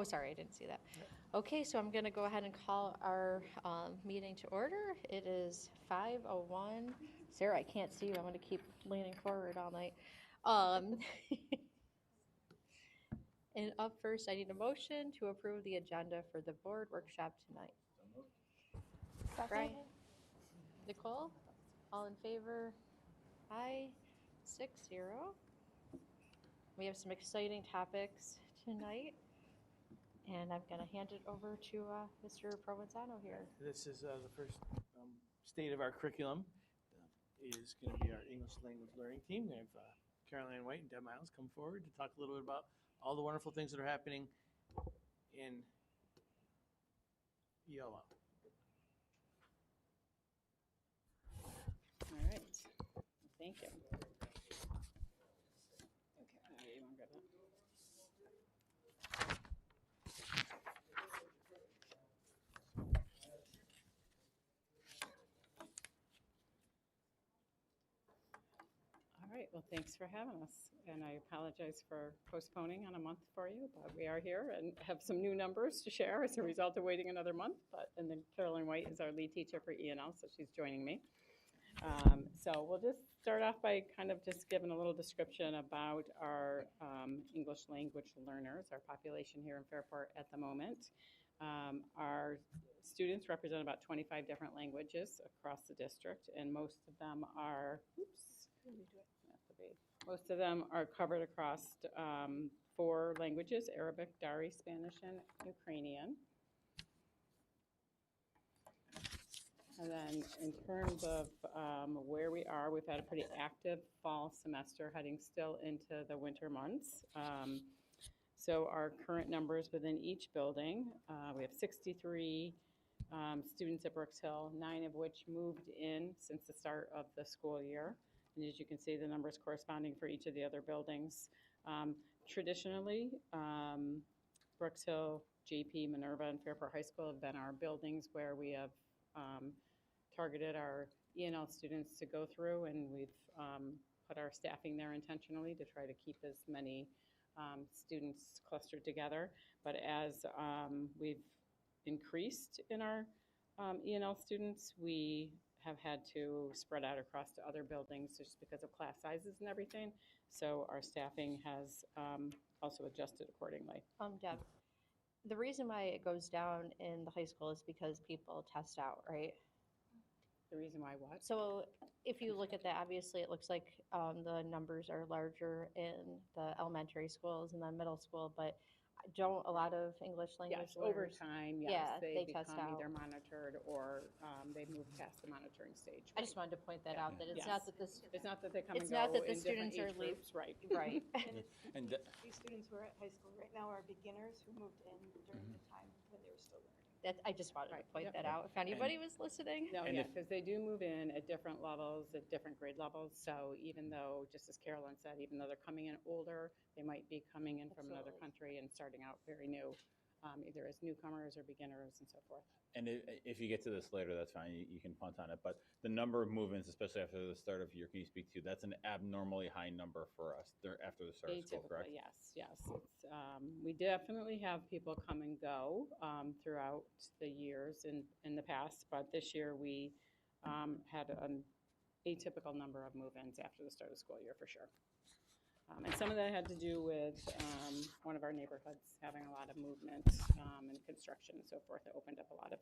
Oh, sorry, I didn't see that. Okay, so I'm going to go ahead and call our meeting to order. It is 5:01. Sarah, I can't see you. I'm going to keep leaning forward all night. Um, And up first, I need a motion to approve the agenda for the board workshop tonight. Brian? Nicole? All in favor? Aye. 6-0. We have some exciting topics tonight, and I'm going to hand it over to Mr. Provenzano here. This is the first state of our curriculum is going to be our English language learning team. We have Caroline White and Deb Miles come forward to talk a little bit about all the wonderful things that are happening in ELL. All right. Thank you. Okay, you want to go down? All right, well, thanks for having us. And I apologize for postponing on a month for you, but we are here and have some new numbers to share as a result of waiting another month. And then Caroline White is our lead teacher for E&L, so she's joining me. So we'll just start off by kind of just giving a little description about our English language learners, our population here in Fairport at the moment. Our students represent about 25 different languages across the district, and most of them are, most of them are covered across 4 languages: Arabic, Dari, Spanish, and Ukrainian. And then in terms of where we are, we've had a pretty active fall semester heading still into the winter months. So our current numbers within each building, we have 63 students at Brooks Hill, 9 of which moved in since the start of the school year. And as you can see, the numbers corresponding for each of the other buildings. Traditionally, Brooks Hill, JP, Minerva, and Fairport High School have been our buildings where we have targeted our E&L students to go through, and we've put our staffing there intentionally to try to keep as many students clustered together. But as we've increased in our E&L students, we have had to spread out across to other buildings just because of class sizes and everything. So our staffing has also adjusted accordingly. Deb, the reason why it goes down in the high school is because people test out, right? The reason why what? So if you look at that, obviously it looks like the numbers are larger in the elementary schools and the middle school, but don't a lot of English language Yes, over learners? time, yes, Yeah, they become test out. either monitored or they move past the monitoring stage. I just wanted to point that out, that it's Yes. not that this, It's not that they come it's and go not that the in different students are age groups, right? right. And These students who are at high school right now are beginners who moved in during the time when they were still learning. That, I just wanted to Right, point yep. that out, if anybody was listening. No, And yeah, if- because they do move in at different levels, at different grade levels. So even though, just as Carolyn said, even though they're coming in older, they might be coming in from another Absolutely. country and starting out very new, either as newcomers or beginners and so forth. And if you get to this later, that's fine. You can punt on it. But the number of move-ins, especially after the start of year, can you speak to? That's an abnormally high number for us after the start of school, correct? Atypically, yes. It's, we definitely have people come and go throughout the years in the past, but this year we had an atypical number of move-ins after the start of the school year for sure. And some of that had to do with one of our neighborhoods having a lot of movement and construction and so forth. It opened up a lot of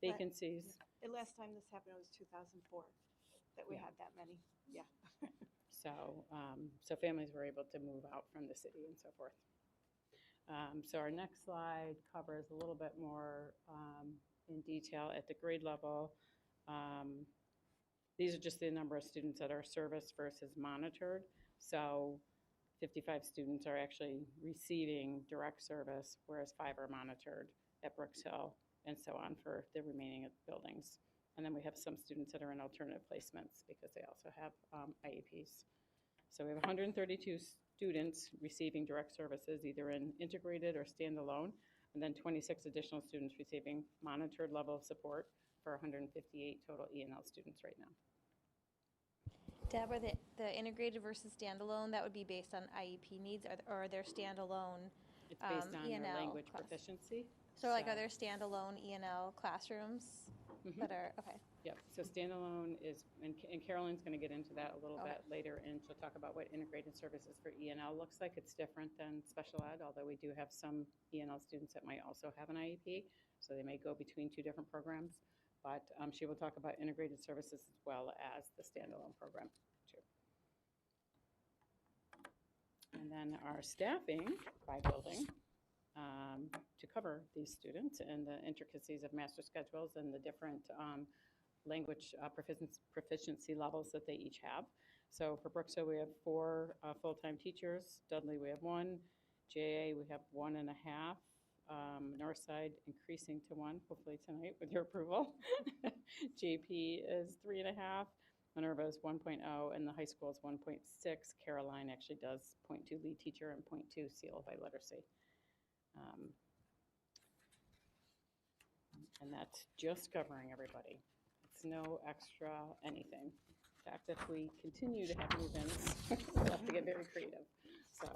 vacancies. The last time this happened, it was 2004 that we Yeah. had that many. Yeah. So families were able to move out from the city and so forth. So our next slide covers a little bit more in detail at the grade level. These are just the number of students that are serviced versus monitored. So 55 students are actually receiving direct service, whereas 5 are monitored at Brooks Hill, and so on for the remaining buildings. And then we have some students that are in alternative placements because they also have IEPs. So we have 132 students receiving direct services, either in integrated or standalone, and then 26 additional students receiving monitored level of support for 158 total E&L students right now. Deb, are the integrated versus standalone, that would be based on IEP needs, or are there standalone It's based on their E&L language class. proficiency. So like, are there standalone E&L classrooms Mhm. that are, okay. Yep, so standalone is, and Carolyn's going to get into that a little Okay. bit later, and she'll talk about what integrated services for E&L looks like. It's different than special ed, although we do have some E&L students that might also have an IEP, so they may go between two different programs. But she will talk about integrated services as well as the standalone program, too. And then our staffing by building to cover these students and the intricacies of master schedules and the different language proficiency levels that they each have. So for Brookfield, we have 4 full-time teachers. Dudley, we have 1. JA, we have 1.5. Northside increasing to 1, hopefully tonight with your approval. JP is 3.5. Minerva is 1.0, and the high school is 1.6. Caroline actually does 0.2 lead teacher and 0.2 seal by literacy. And that's just covering everybody. It's no extra anything. In fact, if we continue to have move-ins, we'll have to get very creative. So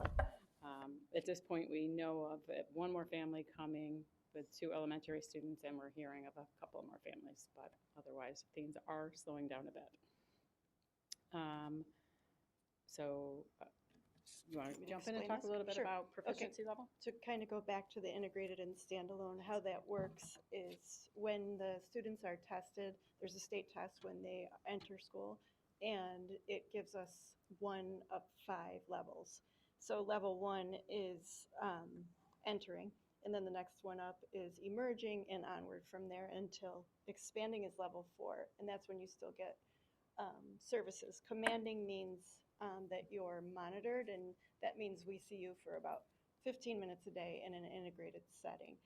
at this point, we know of one more family coming with 2 elementary students, and we're hearing of a couple more families, but otherwise things are slowing down a bit. You want to jump in and Explain talk a this? little bit Sure. about proficiency level? To kind of go back to the integrated and standalone, how that works is when the students are tested, there's a state test when they enter school, and it gives us 1 of 5 levels. So level 1 is entering, and then the next one up is emerging, and onward from there until expanding is level 4, and that's when you still get services. Commanding means that you're monitored, and that means we see you for about 15 minutes a day in an integrated setting.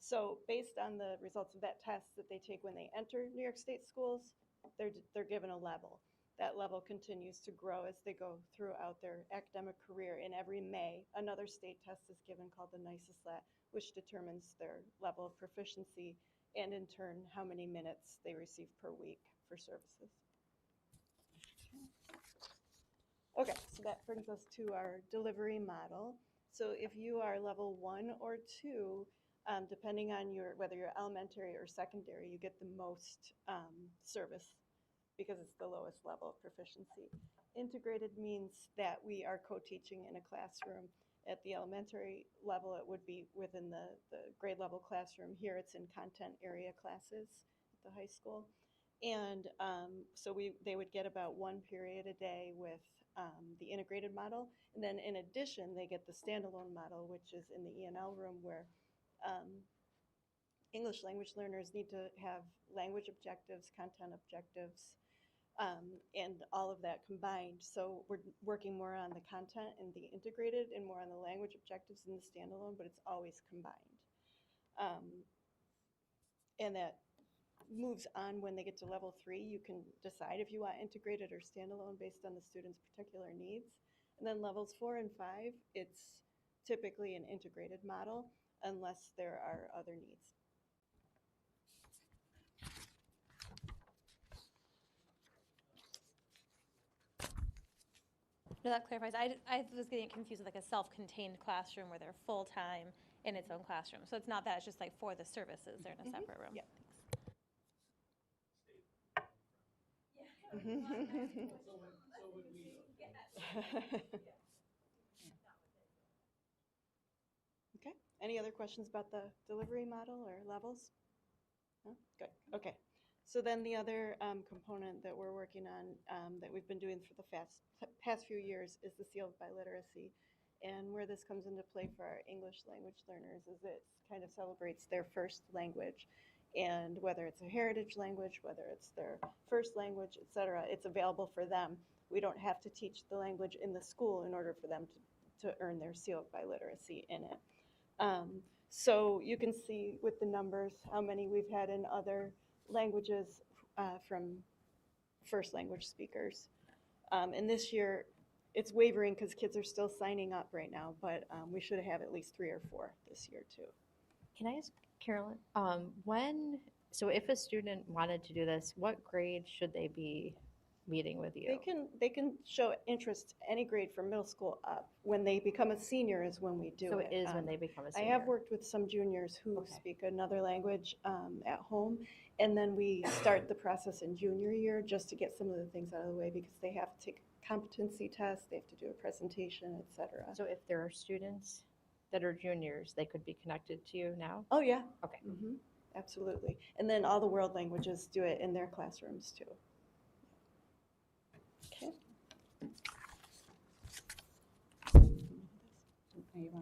So based on the results of that test that they take when they enter New York State schools, they're given a level. That level continues to grow as they go throughout their academic career. And every May, another state test is given called the NICESLAT, which determines their level of proficiency and in turn how many minutes they receive per week for services. Okay, so that brings us to our delivery model. So if you are level 1 or 2, depending on whether you're elementary or secondary, you get the most service because it's the lowest level of proficiency. Integrated means that we are co-teaching in a classroom. At the elementary level, it would be within the grade level classroom. Here it's in content area classes at the high school. And so they would get about 1 period a day with the integrated model. And then in addition, they get the standalone model, which is in the E&L room where English language learners need to have language objectives, content objectives, and all of that combined. So we're working more on the content and the integrated and more on the language objectives in the standalone, but it's always combined. And that moves on when they get to level 3. You can decide if you want integrated or standalone based on the student's particular needs. And then levels 4 and 5, it's typically an integrated model unless there are other needs. No, that clarifies. I was getting confused with like a self-contained classroom where they're full-time in its own classroom. So it's not that, it's just like for the services, they're in a separate room. Yep. Okay. Any other questions about the delivery model or levels? No? Good. Okay. So then the other component that we're working on that we've been doing for the past few years is the seal by literacy. And where this comes into play for our English language learners is it kind of celebrates their first language. And whether it's a heritage language, whether it's their first language, et cetera, it's available for them. We don't have to teach the language in the school in order for them to earn their seal by literacy in it. So you can see with the numbers how many we've had in other languages from first language speakers. And this year, it's wavering because kids are still signing up right now, but we should have at least 3 or 4 this year too. Can I ask Carolyn, so if a student wanted to do this, what grade should they be meeting with you? They can show interest any grade from middle school up. When they become a senior is when we do So it. it is when they become a I senior? have worked with some juniors who Okay. speak another language at home, and then we start the process in junior year just to get some of the things out of the way because they have to take competency tests, they have to do a presentation, et cetera. So if there are students that are juniors, they could be connected to you now? Oh, yeah. Okay. Mhm. Absolutely. And then all the world languages do it in their classrooms too. Okay.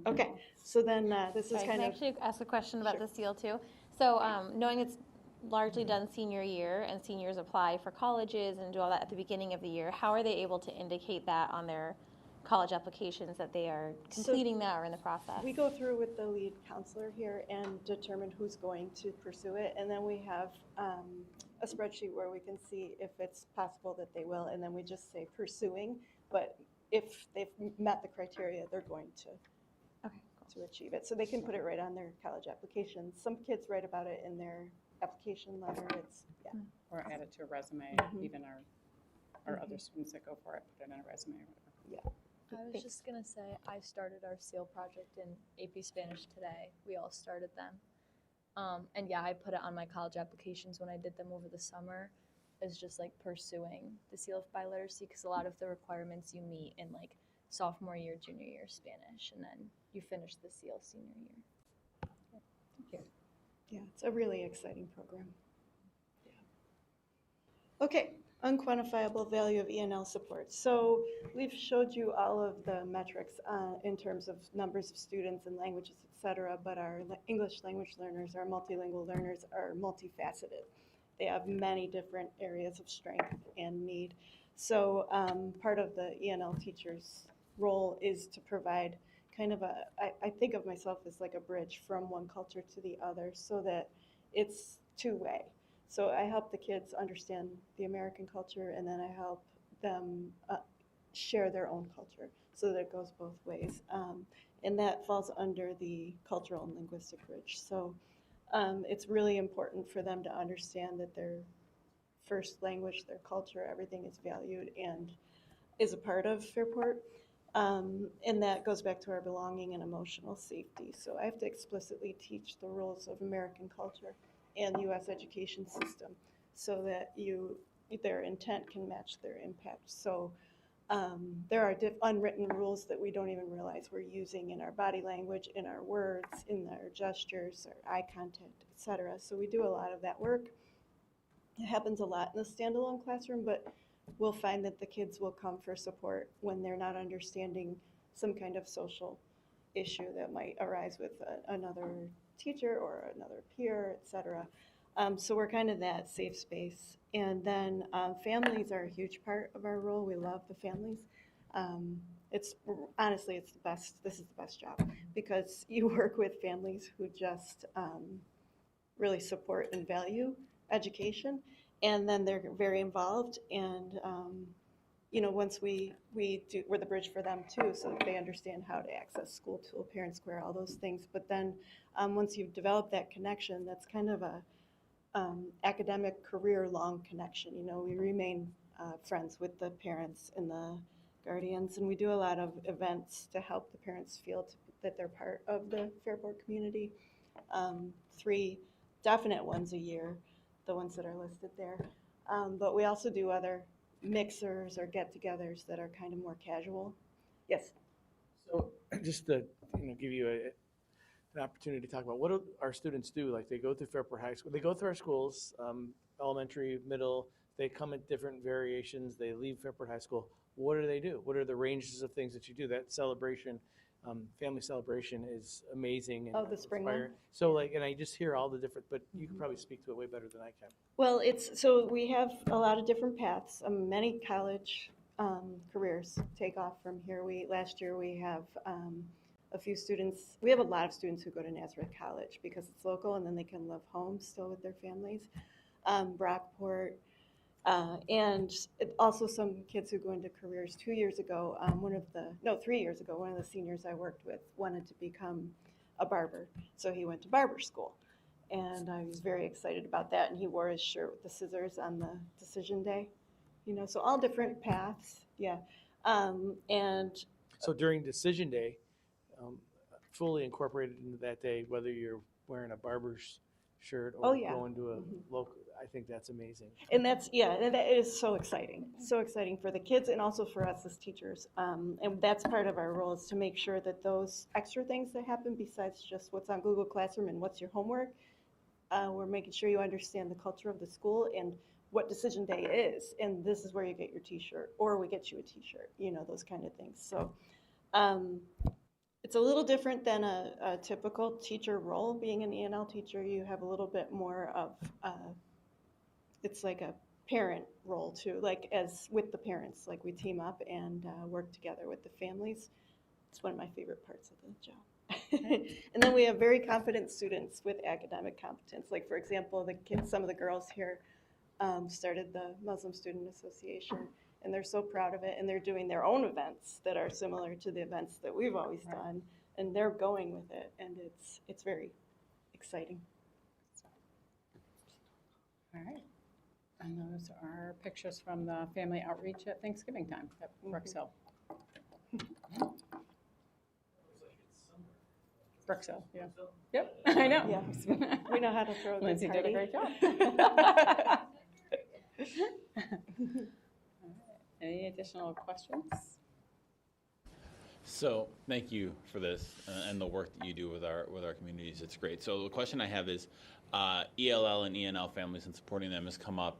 Okay, so then this is Sorry, kind can I of, actually ask a question about Sure. the seal too? So knowing it's largely done senior year and seniors apply for colleges and do all that at the beginning of the year, how are they able to indicate that on their college applications that they are So completing that or in the process? we go through with the lead counselor here and determine who's going to pursue it. And then we have a spreadsheet where we can see if it's possible that they will. And then we just say pursuing. But if they've met the criteria, they're going to achieve it. So they can put it right on their college application. Some kids write about it in their application letter. It's, yeah. Or add it to a resume, Mhm. even our other students that go for it, put it in a resume or whatever. Yeah. I was just gonna say, I started our SEAL project in AP Spanish today. We all started them. And yeah, I put it on my college applications when I did them over the summer as just like pursuing the SEAL by literacy because a lot of the requirements you meet in like sophomore year, junior year Spanish, and then you finish the SEAL senior year. Thank you. Yeah, it's a really exciting program. Yeah. Okay, unquantifiable value of ENL support. So we've showed you all of the metrics in terms of numbers of students and languages, et cetera, but our English language learners, our multilingual learners are multifaceted. They have many different areas of strength and need. So part of the ENL teacher's role is to provide kind of I think of myself as like a bridge from one culture to the other so that it's two-way. So I help the kids understand the American culture and then I help them share their own culture so that it goes both ways. And that falls under the cultural and linguistic bridge. So it's really important for them to understand that their first language, their culture, everything is valued and is a part of Fairport. And that goes back to our belonging and emotional safety. So I have to explicitly teach the rules of American culture and U.S. education system so that their intent can match their impact. So there are unwritten rules that we don't even realize we're using in our body language, in our words, in our gestures, our eye contact, etc. So we do a lot of that work. It happens a lot in the standalone classroom, but we'll find that the kids will come for support when they're not understanding some kind of social issue that might arise with another teacher or another peer, etc. So we're kind of that safe space. And then families are a huge part of our role. We love the families. It's honestly, it's the best. This is the best job because you work with families who just really support and value education, and then they're very involved. And once we're the bridge for them too, so that they understand how to access school tool, parent square, all those things. But then once you've developed that connection, that's kind of a academic career-long connection. We remain friends with the parents and the guardians, and we do a lot of events to help the parents feel that they're part of the Fairport community. 3 definite ones a year, the ones that are listed there. But we also do other mixers or get-togethers that are kind of more casual. Yes? So just to give you an opportunity to talk about what do our students do? Like they go through Fairport High School, they go through our schools, elementary, middle, they come at different variations, they leave Fairport High School. What do they do? What are the ranges of things that you do? That celebration, family celebration is amazing. And The spring one? inspiring. So and I just hear all the different, but you can probably speak to it way better than I can. Well, so we have a lot of different paths. Many college careers take off from here. Last year we have a few students. We have a lot of students who go to Nazareth College because it's local, and then they can live home still with their families. Brockport, and also some kids who go into careers. 2 years ago, 3 years ago, one of the seniors I worked with wanted to become a barber, so he went to barber school. And I was very excited about that, and he wore his shirt with the scissors on the decision day. so all different paths, yeah. And So during decision day, fully incorporated into that day, whether you're wearing a barber's shirt Oh, or yeah. going to a Mhm. local, I think that's amazing. And and that is so exciting for the kids and also for us as teachers. And that's part of our role, is to make sure that those extra things that happen besides just what's on Google Classroom and what's your homework, we're making sure you understand the culture of the school and what decision day is. And this is where you get your t-shirt, or we get you a t-shirt, those kind of things. So it's a little different than a typical teacher role. Being an E&L teacher, you have a little bit more of, it's like a parent role too, like as with the parents, like we team up and work together with the families. It's one of my favorite parts of the job. And then we have very confident students with academic competence. Like, for example, the kids, some of the girls here started the Muslim Student Association, and they're so proud of it, and they're doing their own events that are similar to the events that we've always done, and they're going with it, and it's very exciting. All right. And those are pictures from the family outreach at Thanksgiving time at Brooks Hill. Brooks Hill, yeah. Yep, I know. Yeah. We know how to throw a good Lindsay did a party. great job. Any additional questions? So thank you for this and the work that you do with our communities. It's great. So the question I have is, ELL and ENL families and supporting them has come up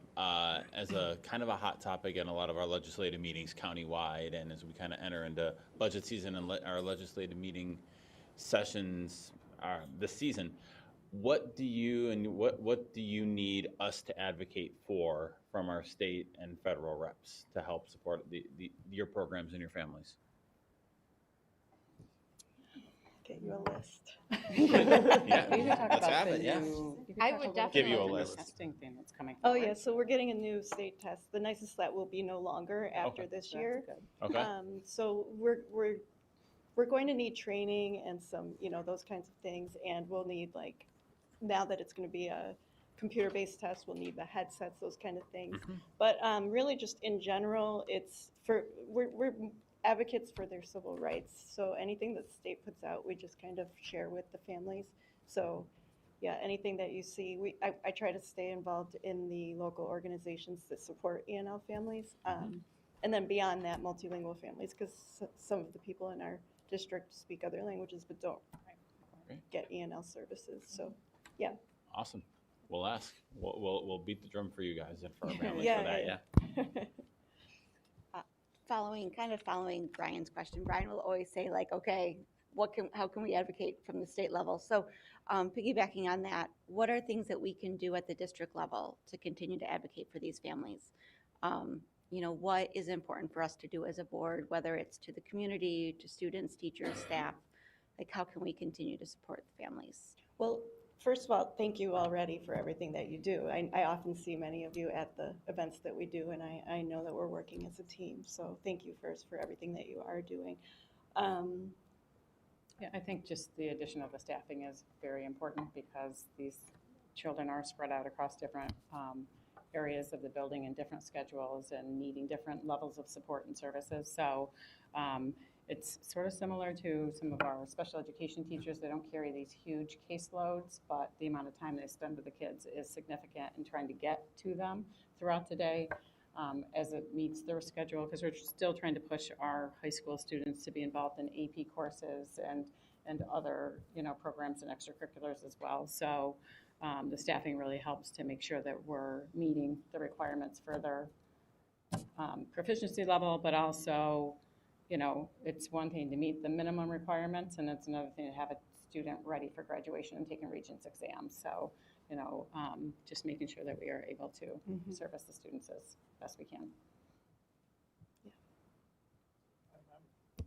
as a kind of a hot topic in a lot of our legislative meetings countywide, and as we kind of enter into budget season and our legislative meeting sessions this season. What do you need us to advocate for from our state and federal reps to help support your programs and your families? Get you a list. Yeah, You can talk let's about have the it, yeah. new- you can I talk would little Give you bit a about the list. Testing thing that's coming Oh, forward. yeah, so we're getting a new state test. The nicest that will be no longer after Okay. this That's year. good. Okay. So we're going to need training and some, those kinds of things, and we'll need, like, now that it's going to be a computer-based test, we'll need the headsets, those kind of things. But really, just in general, we're advocates for their civil rights. So anything that the state puts out, we just kind of share with the families. So yeah, anything that you see, I try to stay involved in the local organizations that support ENL families. And then beyond that, multilingual families, because some of the people in our district speak other languages but don't get ENL services. So yeah. Awesome. We'll ask. We'll beat the drum for you guys and for our families Yeah, for that. yeah, Yeah. Following Brian's question, Brian will always say, like, okay, how can we advocate from the state level? So piggybacking on that, what are things that we can do at the district level to continue to advocate for these families? What is important for us to do as a board, whether it's to the community, to students, teachers, staff? Like, how can we continue to support the families? Well, first of all, thank you already for everything that you do. I often see many of you at the events that we do, and I know that we're working as a team. So thank you first for everything that you are doing. Yeah, I think just the addition of the staffing is very important because these children are spread out across different areas of the building and different schedules and needing different levels of support and services. So it's sort of similar to some of our special education teachers. They don't carry these huge caseloads, but the amount of time they spend with the kids is significant in trying to get to them throughout the day as it meets their schedule, because we're still trying to push our high school students to be involved in AP courses and other programs and extracurriculars as well. So the staffing really helps to make sure that we're meeting the requirements for their proficiency level, but also it's one thing to meet the minimum requirements, and it's another thing to have a student ready for graduation and taking Regents exams. So, just making sure that we are able to service the students as best we can.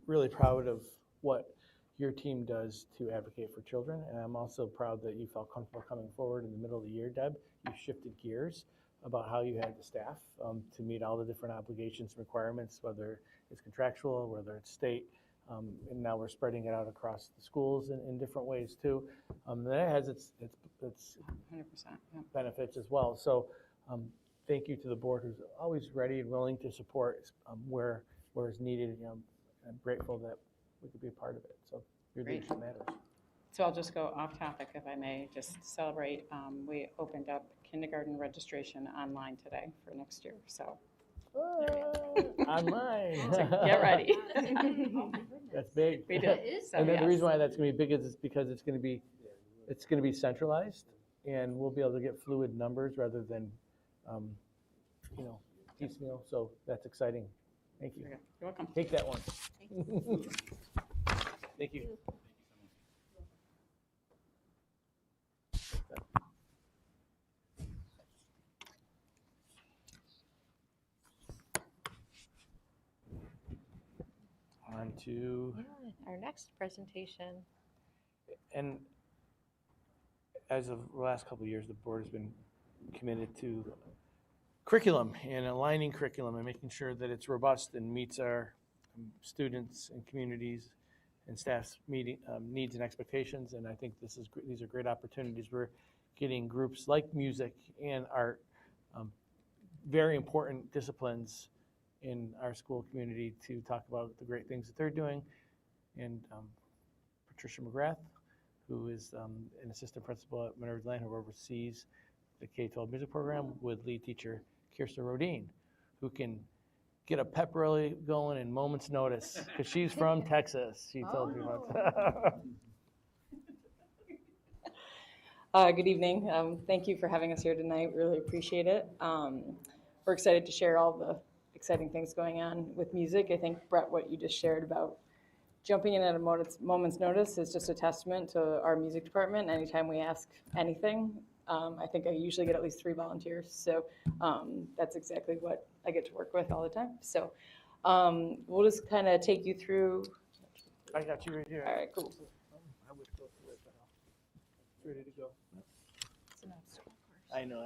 Really proud of what your team does to advocate for children, and I'm also proud that you felt comfortable coming forward in the middle of the year, Deb. You shifted gears about how you had the staff to meet all the different obligations and requirements, whether it's contractual, whether it's state, and now we're spreading it out across the schools in different ways too. That has its 100%. Yeah. benefits as well. So thank you to the board who's always ready and willing to support where it's needed. I'm grateful that we could be a part of it. So your Great. leadership matters. So I'll just go off topic if I may, just to celebrate. We opened up kindergarten registration online today for next year, so Online. so get ready. That's big. We did. So, And then the yes. reason why that's going to be big is because it's going to be centralized, and we'll be able to get fluid numbers rather than, piecemeal. So that's exciting. Thank you. You're welcome. Take that one. Thank you. On to, Our next presentation. and as of the last couple of years, the board has been committed to curriculum and aligning curriculum and making sure that it's robust and meets our students and communities and staff's needs and expectations. And I think these are great opportunities. We're getting groups like music and art, very important disciplines in our school community, to talk about the great things that they're doing. And Patricia McGrath, who is an assistant principal at Minerva Land, who oversees the K-12 music program, with lead teacher Kirsten Rodine, who can get a pep rally going in moments' notice, because she's from Texas. She told me about that. Good evening. Thank you for having us here tonight. Really appreciate it. We're excited to share all the exciting things going on with music. I think, Brett, what you just shared about jumping in at a moment's notice is just a testament to our music department. Anytime we ask anything, I think I usually get at least 3 volunteers. So that's exactly what I get to work with all the time. So we'll just kind of take you through. I got you right here. All right, cool. I would go through it, but it's ready to go. I know.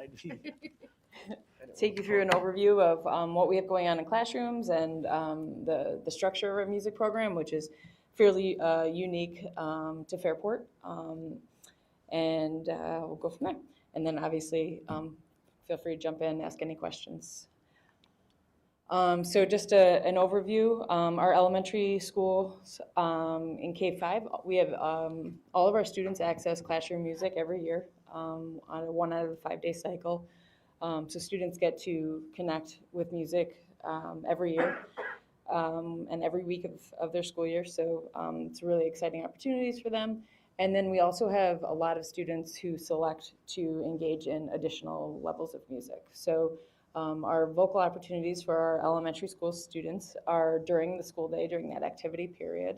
Take you through an overview of what we have going on in classrooms and the structure of a music program, which is fairly unique to Fairport. And we'll go from there. And then obviously, feel free to jump in and ask any questions. So just an overview, our elementary schools in K-5, we have all of our students access classroom music every year on a 1 out of the 5-day cycle. So students get to connect with music every year and every week of their school year. So it's really exciting opportunities for them. And then we also have a lot of students who select to engage in additional levels of music. So our vocal opportunities for our elementary school students are during the school day, during that activity period.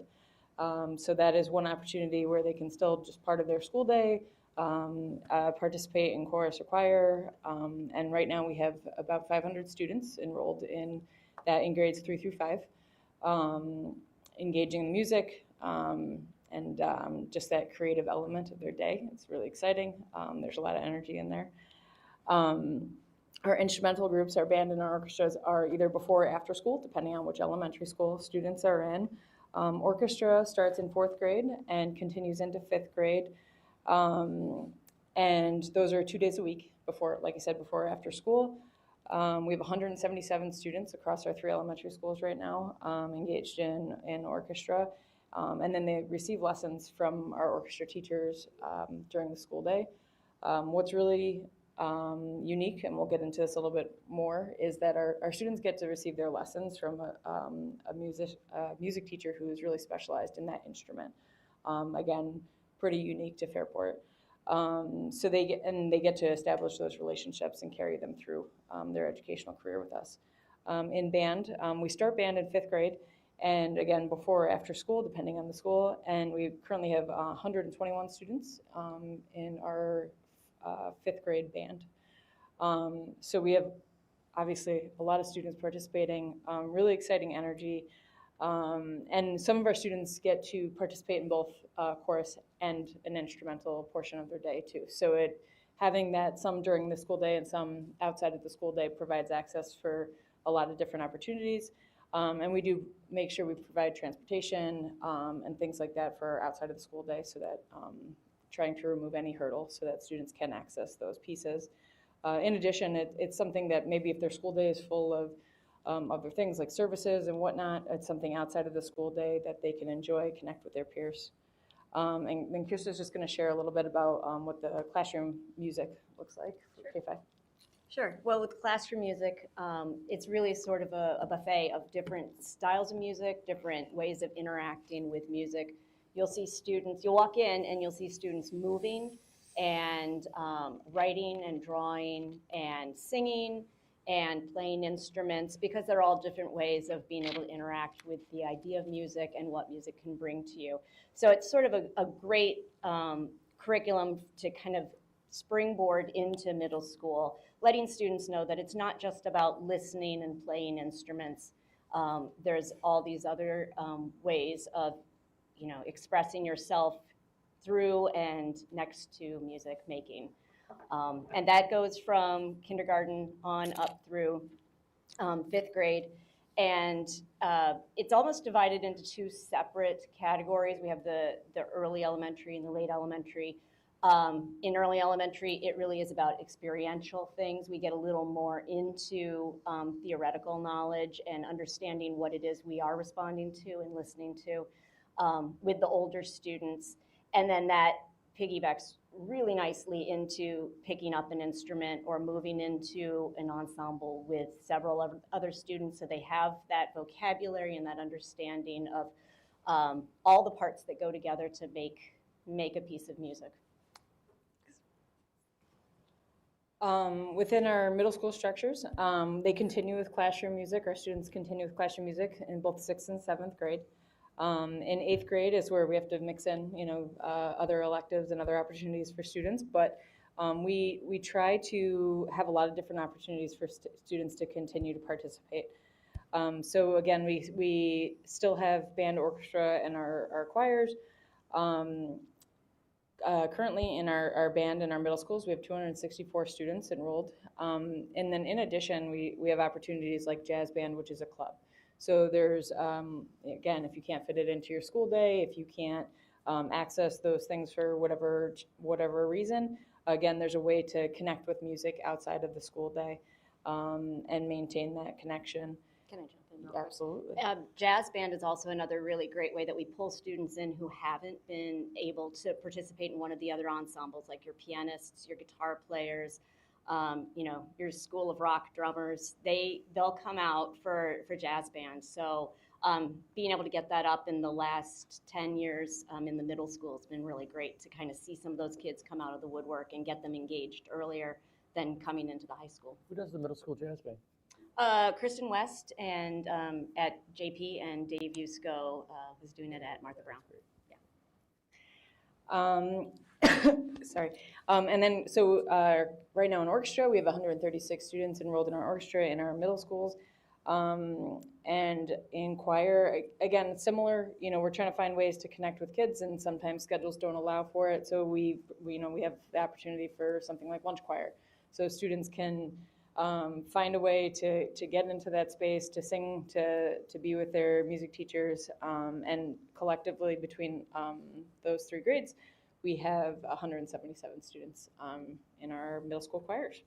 So that is one opportunity where they can still, just part of their school day, participate in chorus or choir. And right now we have about 500 students enrolled in that in grades 3 through 5, engaging in the music and just that creative element of their day. It's really exciting. There's a lot of energy in there. Our instrumental groups, our band and our orchestras, are either before or after school, depending on which elementary school students are in. Orchestra starts in 4th grade and continues into 5th grade. And those are 2 days a week, before, like I said, before or after school. We have 177 students across our 3 elementary schools right now engaged in orchestra. And then they receive lessons from our orchestra teachers during the school day. What's really unique, and we'll get into this a little bit more, is that our students get to receive their lessons from a music teacher who is really specialized in that instrument. Again, pretty unique to Fairport. So they get to establish those relationships and carry them through their educational career with us. In band, we start band in 5th grade, and again, before or after school, depending on the school. And we currently have 121 students in our 5th grade band. So we have obviously a lot of students participating, really exciting energy. And some of our students get to participate in both chorus and an instrumental portion of their day too. So having that some during the school day and some outside of the school day provides access for a lot of different opportunities. And we do make sure we provide transportation and things like that for outside of the school day, so that trying to remove any hurdle so that students can access those pieces. In addition, it's something that maybe if their school day is full of other things like services and whatnot, it's something outside of the school day that they can enjoy, connect with their peers. And then Krista's just going to share a little bit about what the classroom music looks like for K-5. Sure. Well, with classroom music, it's really sort of a buffet of different styles of music, different ways of interacting with music. You'll see students, you'll walk in and you'll see students moving and writing and drawing and singing and playing instruments, because they're all different ways of being able to interact with the idea of music and what music can bring to you. So it's sort of a great curriculum to kind of springboard into middle school, letting students know that it's not just about listening and playing instruments. There's all these other ways of, expressing yourself through and next to music making. And that goes from kindergarten on up through 5th grade. And it's almost divided into two separate categories. We have the early elementary and the late elementary. In early elementary, it really is about experiential things. We get a little more into theoretical knowledge and understanding what it is we are responding to and listening to with the older students. And then that piggybacks really nicely into picking up an instrument or moving into an ensemble with several other students, so they have that vocabulary and that understanding of all the parts that go together to make a piece of music. Within our middle school structures, they continue with classroom music. Our students continue with classroom music in both 6th and 7th grade. In 8th grade is where we have to mix in, other electives and other opportunities for students. But we try to have a lot of different opportunities for students to continue to participate. So again, we still have band, orchestra, and our choirs. Currently in our band in our middle schools, we have 264 students enrolled. And then in addition, we have opportunities like jazz band, which is a club. So there's, again, if you can't fit it into your school day, if you can't access those things for whatever reason, again, there's a way to connect with music outside of the school day and maintain that connection. Can I jump in? Absolutely. Jazz band is also another really great way that we pull students in who haven't been able to participate in one of the other ensembles, like your pianists, your guitar players, your School of Rock drummers. They'll come out for jazz band. So being able to get that up in the last 10 years in the middle school has been really great to kind of see some of those kids come out of the woodwork and get them engaged earlier than coming into the high school. Who does the middle school jazz band? Kristen West and at JP, and Dave Yusko was doing it at Martha Brown. Sorry. And then, so right now in orchestra, we have 136 students enrolled in our orchestra in our middle schools. And in choir, again, similar, we're trying to find ways to connect with kids, and sometimes schedules don't allow for it. So we have the opportunity for something like lunch choir. So students can find a way to get into that space, to sing, to be with their music teachers, and collectively between those 3 grades, we have 177 students in our middle school choirs.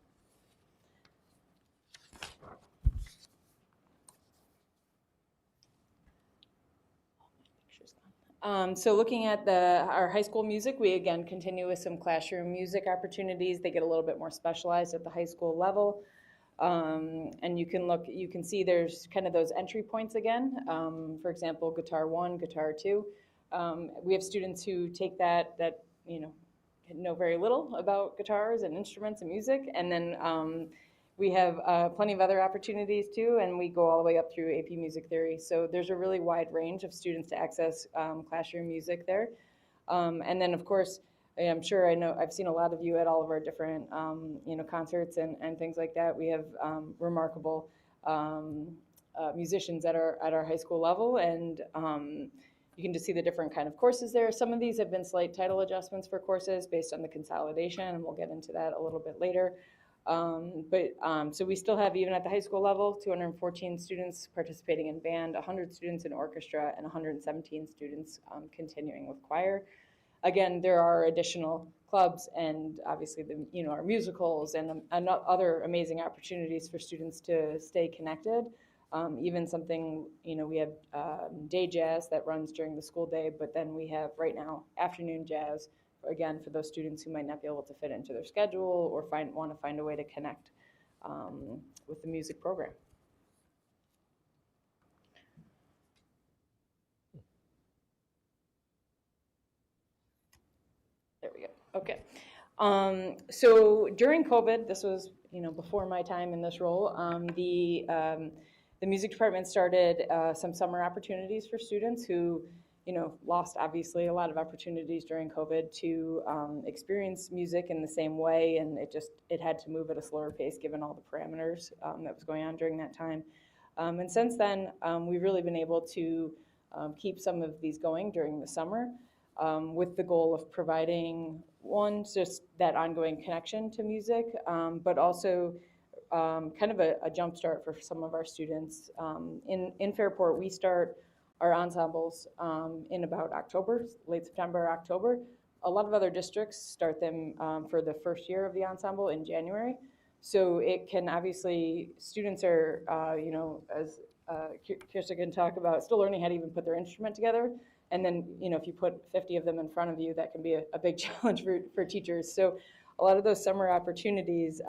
So looking at our high school music, we again continue with some classroom music opportunities. They get a little bit more specialized at the high school level. And you can see there's kind of those entry points again. For example, guitar 1, guitar 2. We have students who take that know very little about guitars and instruments and music, and then we have plenty of other opportunities too, and we go all the way up through AP Music Theory. So there's a really wide range of students to access classroom music there. And then of course, I'm sure I've seen a lot of you at all of our different concerts and things like that. We have remarkable musicians at our high school level, and you can just see the different kind of courses there. Some of these have been slight title adjustments for courses based on the consolidation, and we'll get into that a little bit later. So we still have, even at the high school level, 214 students participating in band, 100 students in orchestra, and 117 students continuing with choir. again, there are additional clubs and obviously our musicals and other amazing opportunities for students to stay connected. Even something, we have day jazz that runs during the school day, but then we have right now afternoon jazz, again, for those students who might not be able to fit into their schedule or want to find a way to connect with the music program. There we go. Okay. So during COVID, this was before my time in this role, the music department started some summer opportunities for students who lost obviously a lot of opportunities during COVID to experience music in the same way, and it had to move at a slower pace given all the parameters that was going on during that time. And since then, we've really been able to keep some of these going during the summer with the goal of providing, one, just that ongoing connection to music, but also kind of a jump start for some of our students. In Fairport, we start our ensembles in about October, late September, October. A lot of other districts start them for the first year of the ensemble in January. So it can obviously, students are, as Kirsta can talk about, still learning how to even put their instrument together. And then, if you put 50 of them in front of you, that can be a big challenge for teachers. So a lot of those summer opportunities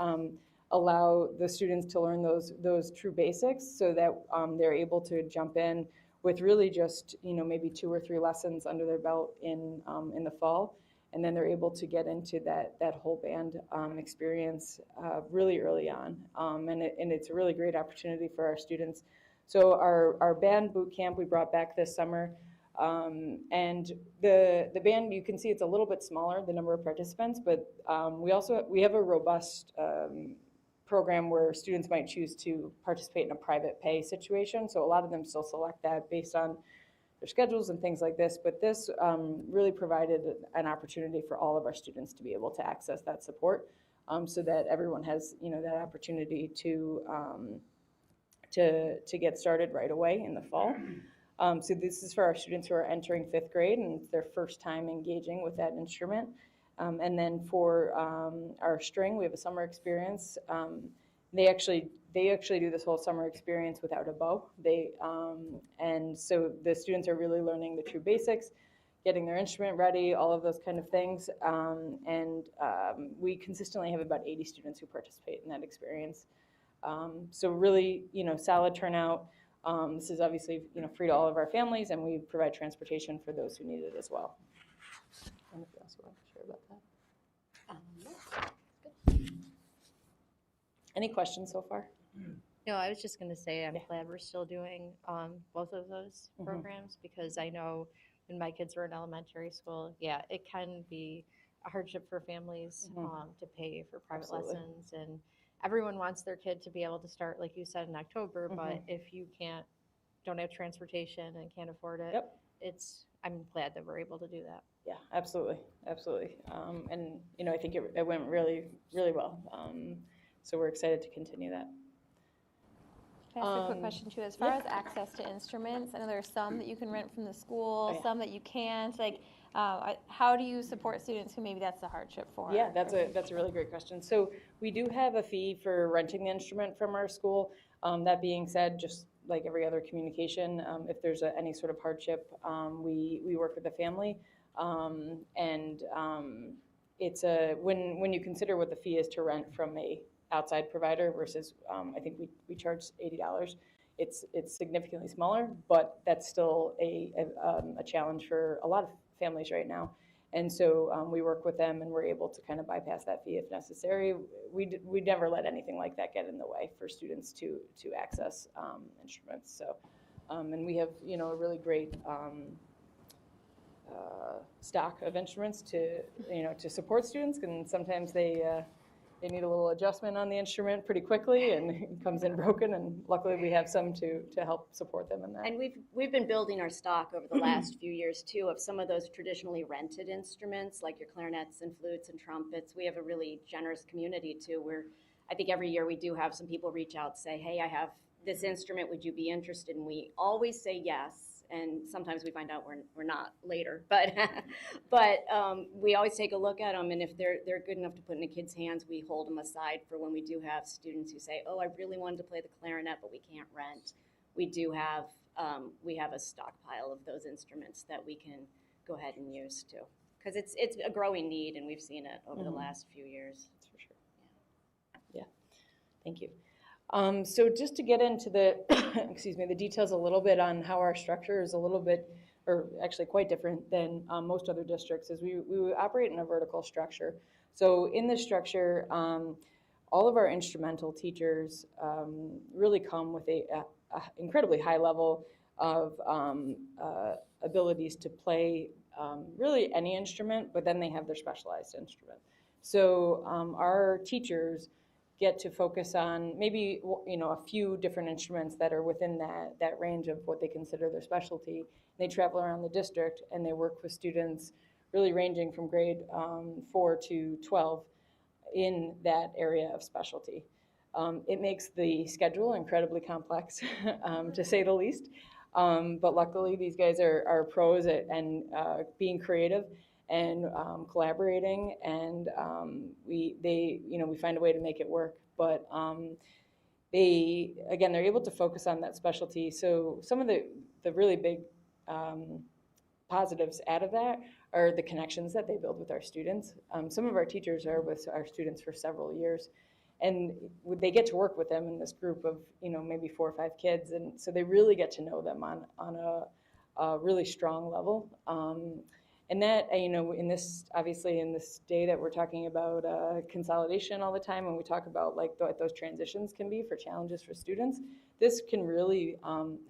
allow the students to learn those true basics so that they're able to jump in with really just, maybe 2 or 3 lessons under their belt in the fall. And then they're able to get into that whole band experience really early on. And it's a really great opportunity for our students. So our band boot camp we brought back this summer. And the band, you can see it's a little bit smaller, the number of participants, but we have a robust program where students might choose to participate in a private pay situation. So a lot of them still select that based on their schedules and things like this, but this really provided an opportunity for all of our students to be able to access that support so that everyone has that opportunity to get started right away in the fall. So this is for our students who are entering 5th grade and it's their first time engaging with that instrument. And then for our string, we have a summer experience. They actually do this whole summer experience without a bow. And so the students are really learning the true basics, getting their instrument ready, all of those kind of things. And we consistently have about 80 students who participate in that experience. So really, solid turnout. This is obviously, free to all of our families, and we provide transportation for those who need it as well. Anything else you want to share about that? Any questions so far? No, I was just going to say I'm glad we're still doing both of those programs because I know when my kids were in elementary school, it can be a hardship for families to pay for private lessons, and everyone wants their kid to be able to start, like you said, in October, but if you don't have transportation and can't afford it, I'm glad that we're able to do that. Yeah, absolutely. And, I think it went really, really well. So we're excited to continue that. Can I ask a quick question too? As far as access to instruments, I know there are some that you can rent from the school, some that you can't. Like, how do you support students who maybe that's a hardship for? Yeah, that's a really great question. So we do have a fee for renting the instrument from our school. That being said, just like every other communication, if there's any sort of hardship, we work with the family. It's when you consider what the fee is to rent from a outside provider versus I think we charge $80. It's significantly smaller, but that's still a challenge for a lot of families right now. And so we work with them, and we're able to kind of bypass that fee if necessary. We never let anything like that get in the way for students to access instruments. So, and we have a really great stock of instruments to support students, and sometimes they need a little adjustment on the instrument pretty quickly, and it comes in broken, and luckily we have some to help support them in that. And we've been building our stock over the last few years too of some of those traditionally rented instruments like your clarinets and flutes and trumpets. We have a really generous community too, where I think every year we do have some people reach out and say, hey, I have this instrument, would you be interested? And we always say yes, and sometimes we find out we're not later. But but we always take a look at them, and if they're good enough to put in the kids' hands, we hold them aside for when we do have students who say, "Oh, I really wanted to play the clarinet, but we can't rent." We do have we have a stockpile of those instruments that we can go ahead and use too, because it's a growing need, and we've seen it over the last few years. That's for sure. Yeah, thank you. So just to get into the, excuse me, the details a little bit on how our structure is a little bit, or actually quite different than most other districts, is we operate in a vertical structure. So in this structure, all of our instrumental teachers really come with a incredibly high level of abilities to play really any instrument, but then they have their specialized instrument. So our teachers get to focus on maybe a few different instruments that are within that range of what they consider their specialty. They travel around the district and they work with students really ranging from grade 4 to 12 in that area of specialty. It makes the schedule incredibly complex, to say the least. But luckily, these guys are pros at being creative and collaborating, and we find a way to make it work. But they're able to focus on that specialty. So some of the really big positives out of that are the connections that they build with our students. Some of our teachers are with our students for several years, and they get to work with them in this group of maybe 4 or 5 kids, and so they really get to know them on a really strong level. And that, in this day that we're talking about consolidation all the time, and we talk about like what those transitions can be for challenges for students, this can really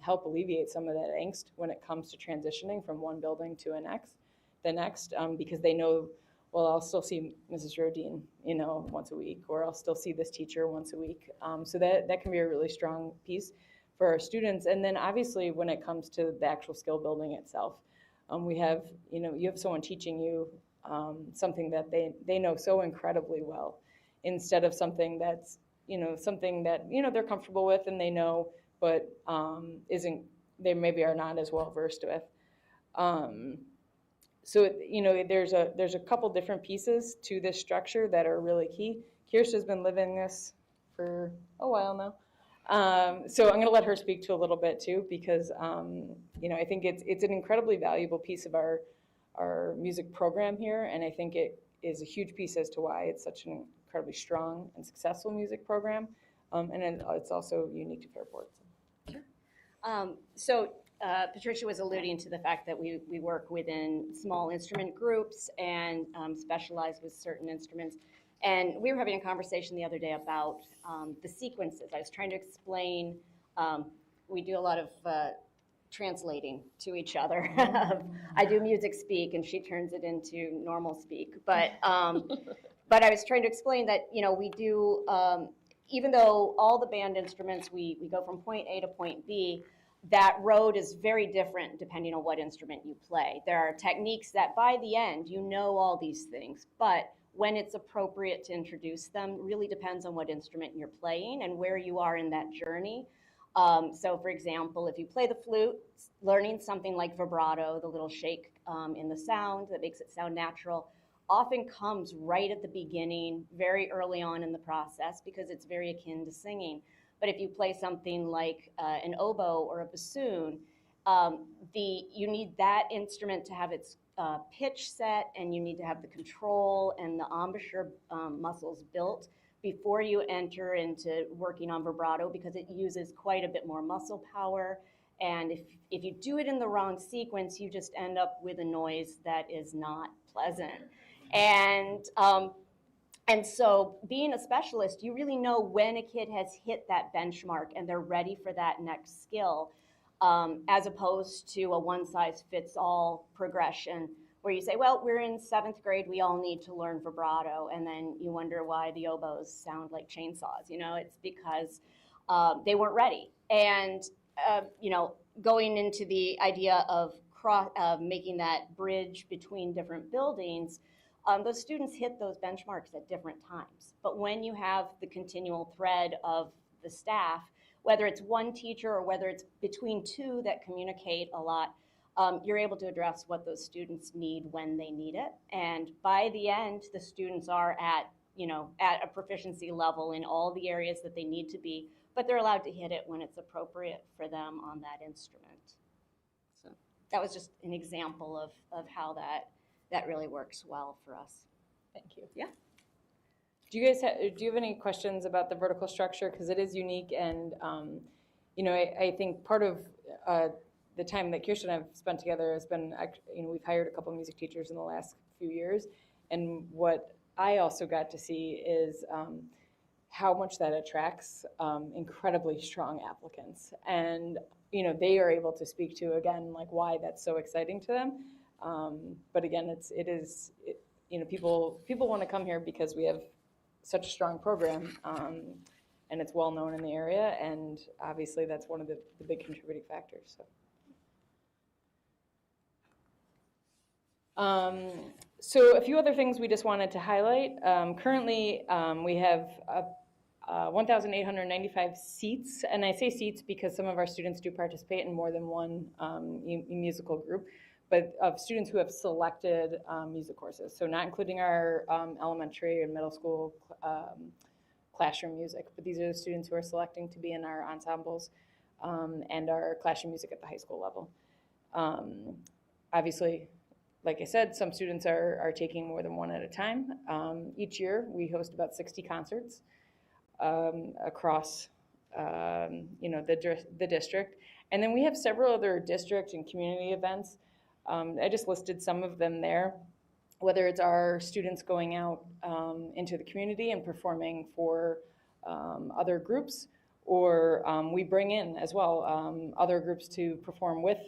help alleviate some of that angst when it comes to transitioning from one building to the next, because they know, well, I'll still see Mrs. Rodine, once a week, or I'll still see this teacher once a week. So that can be a really strong piece for our students. And then obviously when it comes to the actual skill building itself, we have, you have someone teaching you something that they know so incredibly well, instead of something that's, they're comfortable with and they know, but they maybe are not as well versed with. So there's a couple different pieces to this structure that are really key. Kirsta's been living this for a while now. So I'm going to let her speak to a little bit too, because I think it's an incredibly valuable piece of our music program here, and I think it is a huge piece as to why it's such an incredibly strong and successful music program, and it's also unique to Fairport. So Patricia was alluding to the fact that we work within small instrument groups and specialize with certain instruments. And we were having a conversation the other day about the sequences. I was trying to explain, we do a lot of translating to each other. I do music speak and she turns it into normal speak. But I was trying to explain that, we do, even though all the band instruments, we go from point A to point B, that road is very different depending on what instrument you play. There are techniques that by the end, all these things, but when it's appropriate to introduce them really depends on what instrument you're playing and where you are in that journey. So for example, if you play the flute, learning something like vibrato, the little shake in the sound that makes it sound natural, often comes right at the beginning, very early on in the process, because it's very akin to singing. But if you play something like an oboe or a bassoon, you need that instrument to have its pitch set, and you need to have the control and the embouchure muscles built before you enter into working on vibrato, because it uses quite a bit more muscle power. And if you do it in the wrong sequence, you just end up with a noise that is not pleasant. And so being a specialist, you really know when a kid has hit that benchmark and they're ready for that next skill, as opposed to a one-size-fits-all progression where you say, well, we're in 7th grade, we all need to learn vibrato, and then you wonder why the oboes sound like chainsaws. It's because they weren't ready. And going into the idea of making that bridge between different buildings, those students hit those benchmarks at different times. But when you have the continual thread of the staff, whether it's one teacher or whether it's between two that communicate a lot, you're able to address what those students need when they need it. And by the end, the students are at a proficiency level in all the areas that they need to be, but they're allowed to hit it when it's appropriate for them on that instrument. So that was just an example of how that really works well for us. Thank you. Yeah. Do you have any questions about the vertical structure? Because it is unique, and I think part of the time that Kirsten and I have spent together has been, we've hired a couple of music teachers in the last few years, and what I also got to see is how much that attracts incredibly strong applicants, and they are able to speak to, again, like why that's so exciting to them. But again, people want to come here because we have such a strong program, and it's well known in the area, and obviously that's one of the big contributing factors. So a few other things we just wanted to highlight. Currently, we have 1,895 seats, and I say seats because some of our students do participate in more than one musical group, but of students who have selected music courses. So not including our elementary and middle school classroom music, but these are the students who are selecting to be in our ensembles and our classroom music at the high school level. Obviously, like I said, some students are taking more than one at a time. Each year, we host about 60 concerts across the district. And then we have several other district and community events. I just listed some of them there, whether it's our students going out into the community and performing for other groups, or we bring in as well other groups to perform with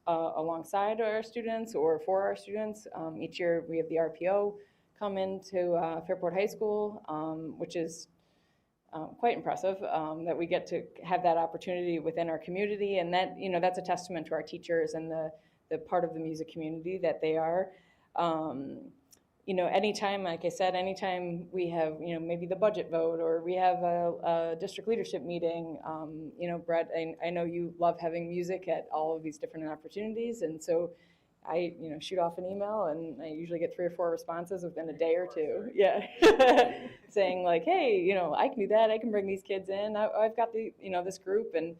alongside our students or for our students. Each year we have the RPO come into Fairport High School, which is quite impressive that we get to have that opportunity within our community, and that that's a testament to our teachers and the part of the music community that they are. Anytime, like I said, anytime we have, maybe the budget vote or we have a district leadership meeting, Brett, I know you love having music at all of these different opportunities. And so I, shoot off an email and I usually get 3 or 4 responses within a day or two. Yeah. Saying like, hey, I can do that. I can bring these kids in. I've got this group. And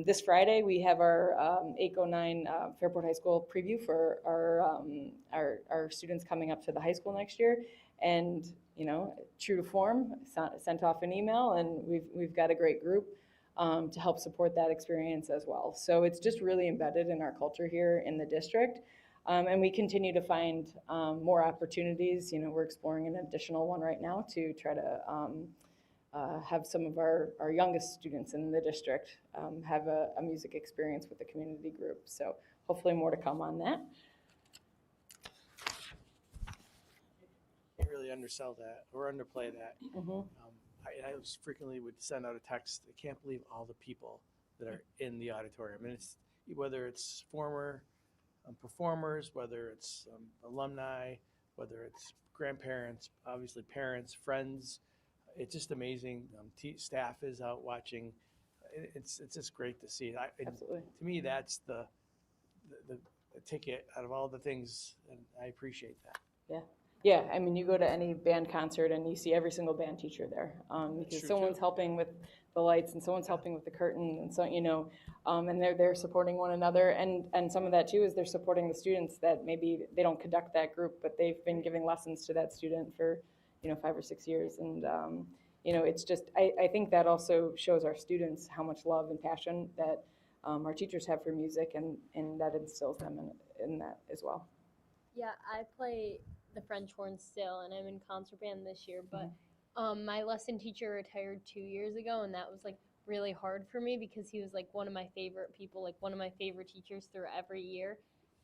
this Friday, we have our 809 Fairport High School preview for our students coming up to the high school next year. And, true to form, sent off an email, and we've got a great group to help support that experience as well. So it's just really embedded in our culture here in the district. And we continue to find more opportunities. We're exploring an additional one right now to try to have some of our youngest students in the district have a music experience with the community group. So hopefully more to come on that. Can't really undersell that or underplay that. Mm-hmm. I was frequently would send out a text. I can't believe all the people that are in the auditorium. And it's whether it's former performers, whether it's alumni, whether it's grandparents, obviously parents, friends. It's just amazing. Staff is out watching. It's just great to see. Absolutely. To me, that's the ticket out of all the things, and I appreciate that. Yeah. Yeah, I mean, you go to any band concert and you see every single band teacher there because someone's helping with the lights and someone's helping with the curtain, and so and they're supporting one another, and some of that too is they're supporting the students that maybe they don't conduct that group, but they've been giving lessons to that student for 5 or 6 years, and it's just I think that also shows our students how much love and passion that our teachers have for music, and that instills them in that as well. Yeah, I play the French horn still, and I'm in concert band this year, but my lesson teacher retired 2 years ago, and that was like really hard for me because he was like one of my favorite people, like one of my favorite teachers through every year.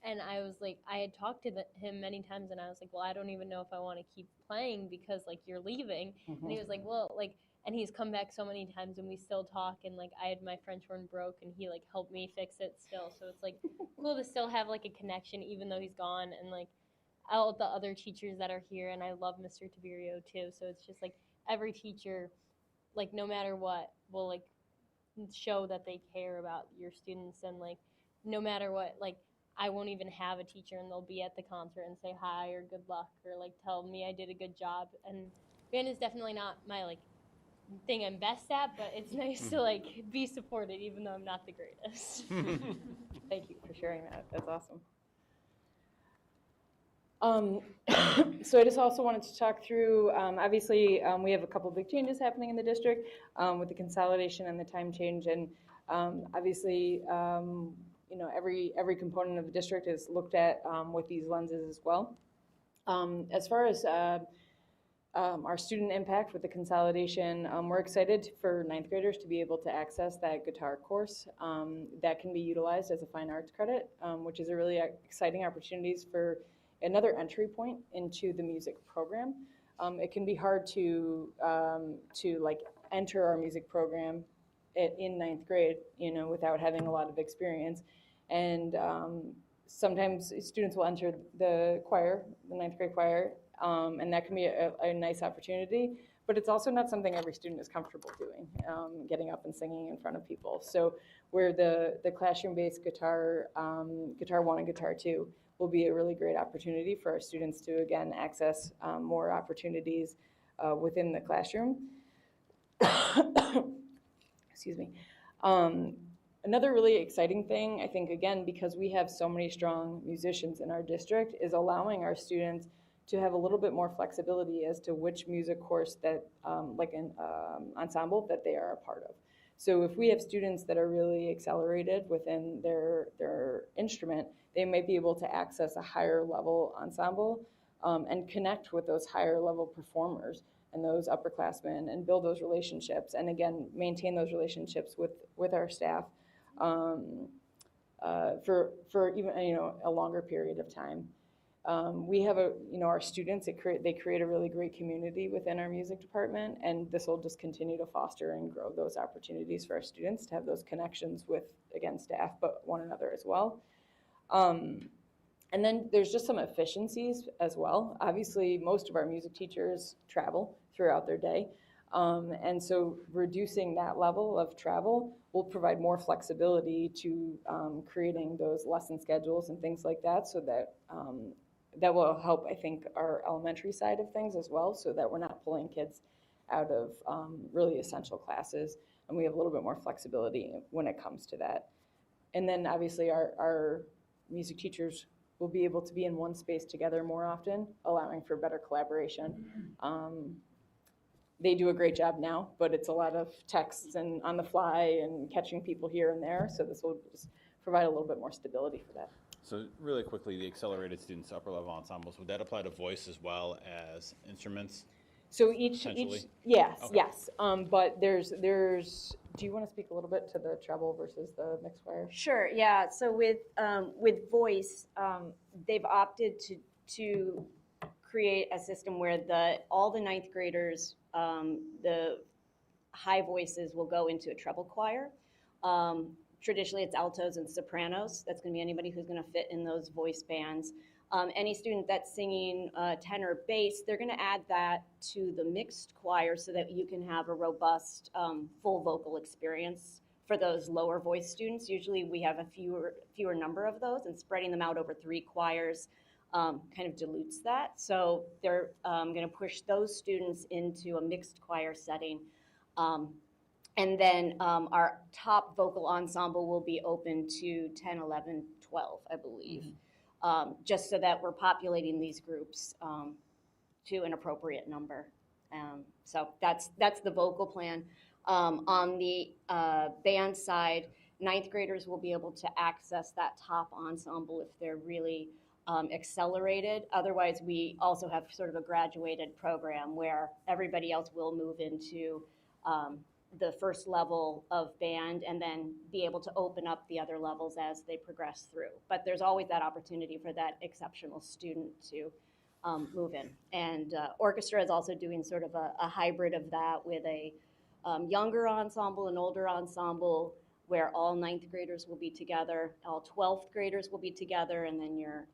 And I was like, I had talked to him many times, and I was like, well, I don't even know if I want to keep playing because like you're leaving. Mm-hmm. And he was like, well, like, and he's come back so many times, and we still talk, and like I had my French horn broke, and he like helped me fix it still. So it's like cool to still have like a connection even though he's gone, and like all the other teachers that are here, and I love Mr. Tiberio too. So it's just like every teacher, like no matter what, will like show that they care about your students, and like no matter what, like I won't even have a teacher and they'll be at the concert and say hi or good luck or like tell me I did a good job. And band is definitely not my like thing I'm best at, but it's nice to like be supported even though I'm not the greatest. Thank you for sharing that. That's awesome. So I just also wanted to talk through, obviously, we have a couple big changes happening in the district with the consolidation and the time change. And obviously, you know, every component of the district is looked at with these lenses as well. As far as our student impact with the consolidation, we're excited for ninth graders to be able to access that guitar course that can be utilized as a fine arts credit, which is a really exciting opportunities for another entry point into the music program. It can be hard to like enter our music program in ninth grade, you know, without having a lot of experience. And sometimes students will enter the choir, the ninth grade choir, and that can be a nice opportunity, but it's also not something every student is comfortable doing, getting up and singing in front of people. So where the classroom-based guitar 1 and guitar 2 will be a really great opportunity for our students to, again, access more opportunities within the classroom. Excuse me. Another really exciting thing, I think, again, because we have so many strong musicians in our district, is allowing our students to have a little bit more flexibility as to which music course that, like an ensemble, that they are a part of. So if we have students that are really accelerated within their instrument, they might be able to access a higher level ensemble and connect with those higher level performers and those upperclassmen and build those relationships, and again, maintain those relationships with our staff for even, you know, a longer period of time. We have our students, they create a really great community within our music department, and this will just continue to foster and grow those opportunities for our students to have those connections with, again, staff, but one another as well. And then there's just some efficiencies as well. Obviously, most of our music teachers travel throughout their day. And so reducing that level of travel will provide more flexibility to creating those lesson schedules and things like that, so that that will help, I think, our elementary side of things as well, so that we're not pulling kids out of really essential classes, and we have a little bit more flexibility when it comes to that. And then obviously our music teachers will be able to be in one space together more often, allowing for better collaboration. They do a great job now, but it's a lot of texts and on the fly and catching people here and there, so this will just provide a little bit more stability for that. So really quickly, the accelerated students, upper level ensembles, would that apply to voice as well as instruments? So each yes, Okay. yes. But there's. Do you want to speak a little bit to the treble versus the mixed choir? Sure, yeah. So with voice, they've opted to create a system where all the ninth graders, the high voices will go into a treble choir. Traditionally, it's altos and sopranos. That's going to be anybody who's going to fit in those voice bands. Any student that's singing tenor bass, they're going to add that to the mixed choir so that you can have a robust full vocal experience for those lower voice students. Usually we have a fewer number of those, and spreading them out over 3 choirs kind of dilutes that. So they're going to push those students into a mixed choir setting. And then our top vocal ensemble will be open to 10, 11, 12, I believe. Just so that we're populating these groups to an appropriate number. So that's the vocal plan. On the band side, ninth graders will be able to access that top ensemble if they're really accelerated. Otherwise, we also have sort of a graduated program where everybody else will move into the first level of band and then be able to open up the other levels as they progress through. But there's always that opportunity for that exceptional student to move in. And orchestra is also doing sort of a hybrid of that with a younger ensemble and older ensemble where all ninth graders will be together, all 12th graders will be together, and then your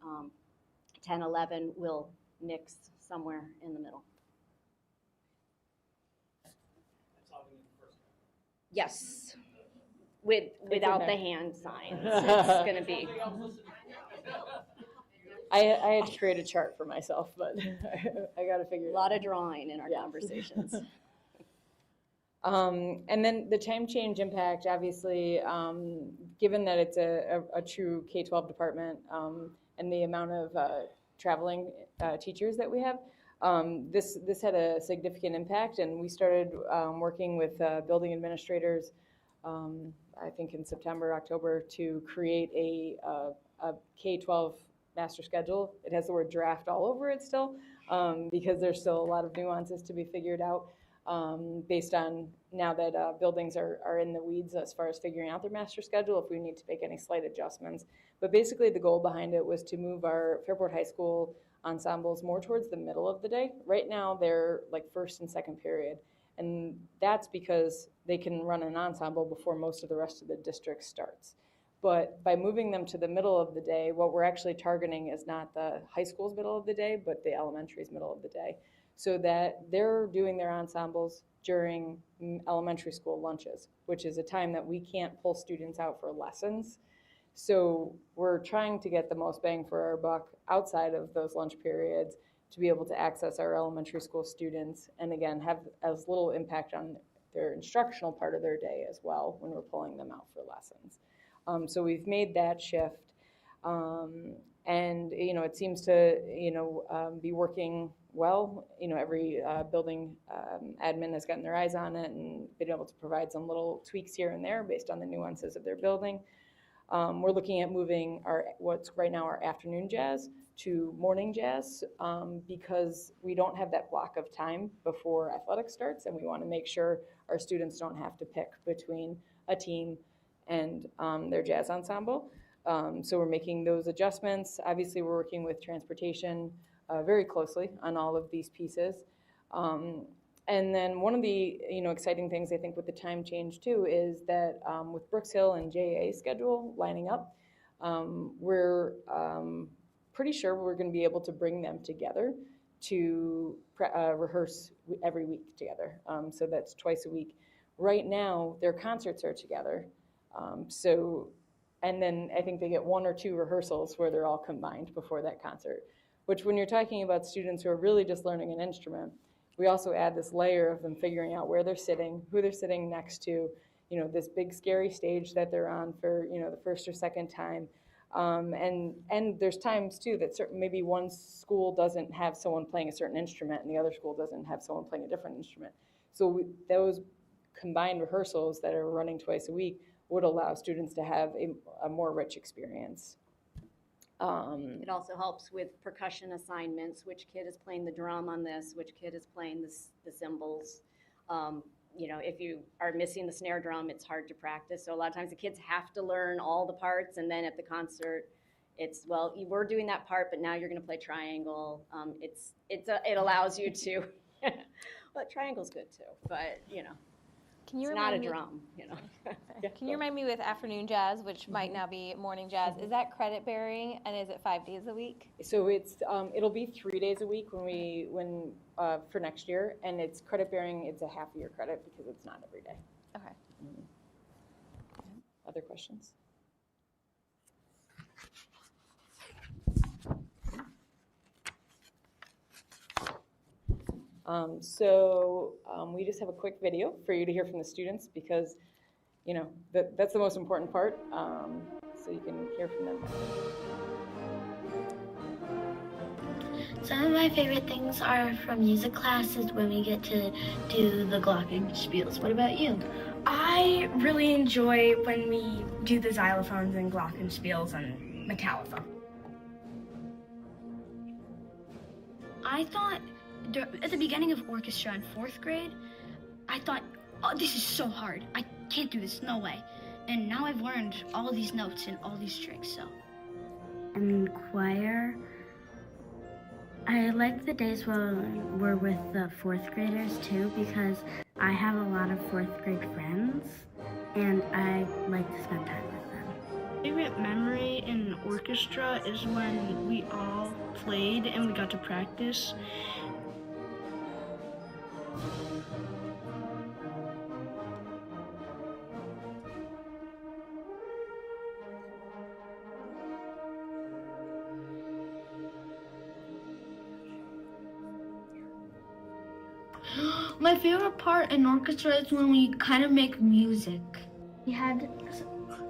10, 11 will mix somewhere in the middle. That's all in the first. Yes. without the hand signs. It's going to be. I had to create a chart for myself, but I got to figure A it lot out. of drawing in our conversations. And then the time change impact, obviously, given that it's a true K-12 department, and the amount of traveling teachers that we have, this had a significant impact, and we started working with building administrators, I think in September, October, to create a K-12 master schedule. It has the word draft all over it still, because there's still a lot of nuances to be figured out, based on now that buildings are in the weeds as far as figuring out their master schedule, if we need to make any slight adjustments. But basically the goal behind it was to move our Fairport High School ensembles more towards the middle of the day. Right now they're like first and second period, and that's because they can run an ensemble before most of the rest of the district starts. But by moving them to the middle of the day, what we're actually targeting is not the high school's middle of the day, but the elementary's middle of the day, so that they're doing their ensembles during elementary school lunches, which is a time that we can't pull students out for lessons. So we're trying to get the most bang for our buck outside of those lunch periods to be able to access our elementary school students, and again, have as little impact on their instructional part of their day as well when we're pulling them out for lessons. So we've made that shift, and it seems to be working well. Every building admin has gotten their eyes on it and been able to provide some little tweaks here and there based on the nuances of their building. We're looking at moving what's right now our afternoon jazz to morning jazz, because we don't have that block of time before athletics starts, and we want to make sure our students don't have to pick between a team and their jazz ensemble. So we're making those adjustments. Obviously, we're working with transportation very closely on all of these pieces. And then one of the exciting things I think with the time change too is that with Brooks Hill and JA's schedule lining up, we're pretty sure we're going to be able to bring them together to rehearse every week together. So that's twice a week. Right now, their concerts are together. And then I think they get 1 or 2 rehearsals where they're all combined before that concert, which when you're talking about students who are really just learning an instrument, we also add this layer of them figuring out where they're sitting, who they're sitting next to, this big scary stage that they're on for, the first or second time. And there's times too that maybe one school doesn't have someone playing a certain instrument and the other school doesn't have someone playing a different instrument. So those combined rehearsals that are running twice a week would allow students to have a more rich experience. It also helps with percussion assignments, which kid is playing the drum on this, which kid is playing the cymbals. If you are missing the snare drum, it's hard to practice. So a lot of times the kids have to learn all the parts, and then at the concert, it's, well, we're doing that part, but now you're going to play triangle. It allows you to, well, triangle's good too, but Can you it's not a remind me- drum, Can you remind me with afternoon jazz, which might now be morning jazz, is that credit bearing and is it 5 days a week? So it'll be 3 days a week when for next year, and it's credit bearing. It's a half year credit because it's not every day. Okay. Other questions? We just have a quick video for you to hear from the students because, that's the most important part. So you can hear from them. Some of my favorite things are from music classes when we get to do the glockenspiels. What about you? I really enjoy when we do the xylophones and glockenspiels and Metallica. I thought at the beginning of orchestra in 4th grade, I thought, oh, this is so hard. I can't do this, no way. And now I've learned all these notes and all these tricks, so. In choir, I like the days when we're with the 4th graders too because I have a lot of 4th grade friends and I like to spend time with them. Favorite memory in orchestra is when we all played and we got to practice. My favorite part in orchestra is when we kind of make music. We had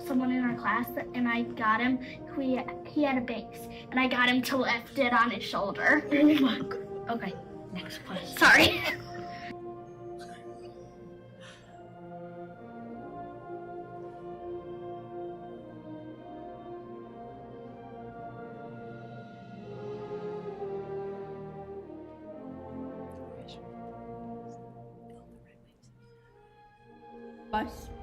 someone in our class and I got him, he had a bass and I got him to lift it on his shoulder. Oh my God. Okay, next question. Sorry.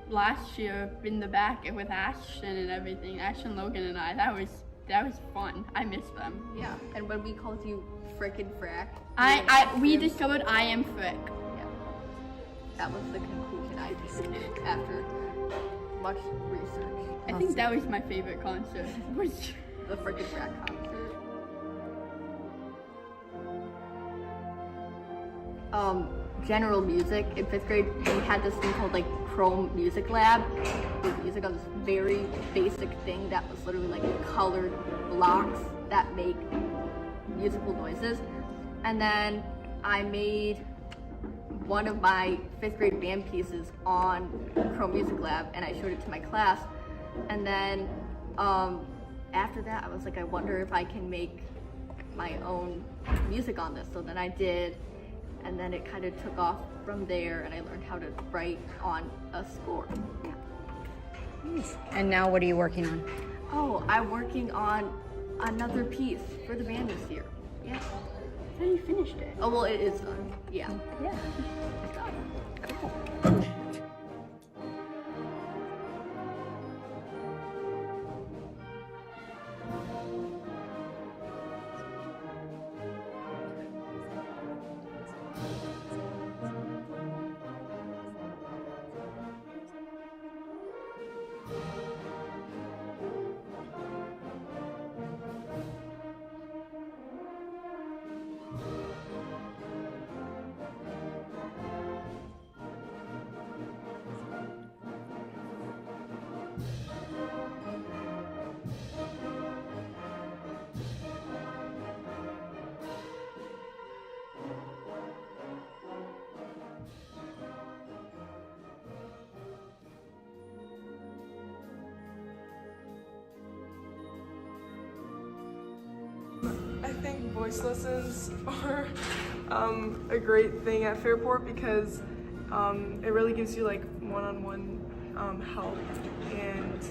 Last year in the back with Ashton and everything, Ashton, Logan, and I, that was fun. I miss them. Yeah, and when we called you frickin' frack, We discovered I am frick. Yeah, that was the conclusion I came to after much research. I think that was my favorite concert. Was the frickin' frack concert. General music in 5th grade, we had this thing called like Chrome Music Lab with music on this very basic thing that was literally like colored blocks that make musical noises. And then I made one of my 5th grade band pieces on Chrome Music Lab and I showed it to my class. And then after that I was like, I wonder if I can make my own music on this. So then I did. And then it kind of took off from there and I learned how to write on a score. Yeah. And now what are you working on? Oh, I'm working on another piece for the band this year. Yeah. I thought you finished it. Oh, well, it is done. Yeah. Yeah. It's done. Cool. I think voice lessons are a great thing at Fairport because it really gives you like one-on-one help and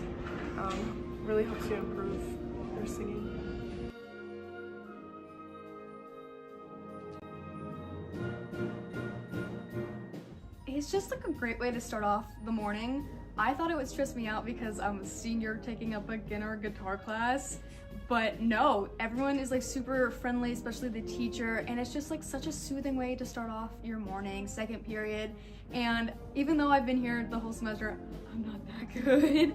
really helps you improve your singing. It's just like a great way to start off the morning. I thought it would stress me out because I'm a senior taking a beginner guitar class, but no, everyone is like super friendly, especially the teacher, and it's just like such a soothing way to start off your morning, second period. And even though I've been here the whole semester, I'm not that good.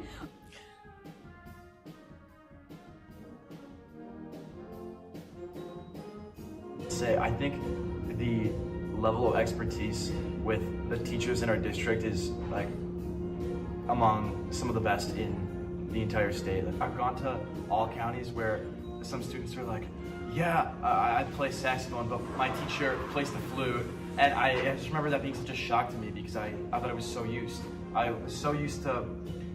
I think the level of expertise with the teachers in our district is like among some of the best in the entire state. I've gone to all counties where some students are like, yeah, I play saxophone, but my teacher plays the flute. And I just remember that being such a shock to me because I thought I was so used. I was so used to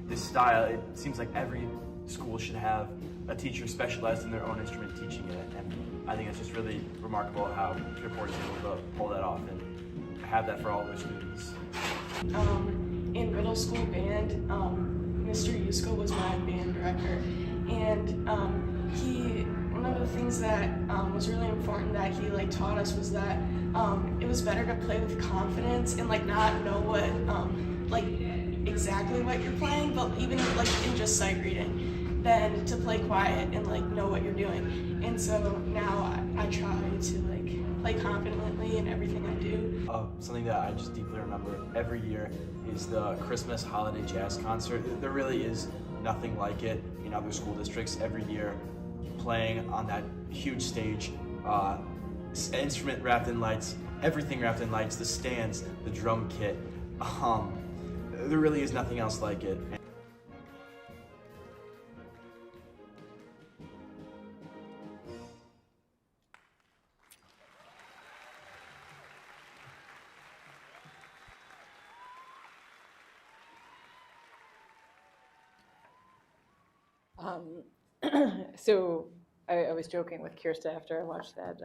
this style. It seems like every school should have a teacher specialized in their own instrument teaching it. And I think it's just really remarkable how Fairport is able to pull that off and have that for all their students. In middle school band, Mr. Yusko was my band director, and one of the things that was really important that he like taught us was that it was better to play with confidence and like not know what like exactly what you're playing, but even like in just sight reading, than to play quiet and like know what you're doing. And so now I try to like play confidently in everything I do. Something that I just deeply remember every year is the Christmas holiday jazz concert. There really is nothing like it in other school districts every year, playing on that huge stage, instrument wrapped in lights, everything wrapped in lights, the stands, the drum kit. There really is nothing else like it. So I was joking with Kirsta after I watched that.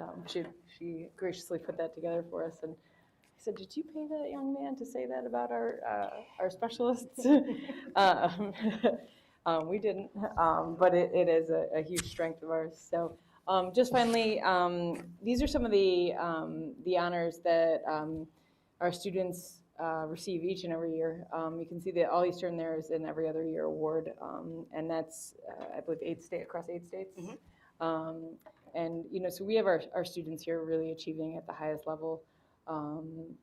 She graciously put that together for us, and I said, "Did you pay that young man to say that about our specialists?" We didn't, but it is a huge strength of ours. So just finally, these are some of the honors that our students receive each and every year. You can see the All Eastern there is an every other year award, and that's, I believe, across 8 states. And, so we have our students here really achieving at the highest level, and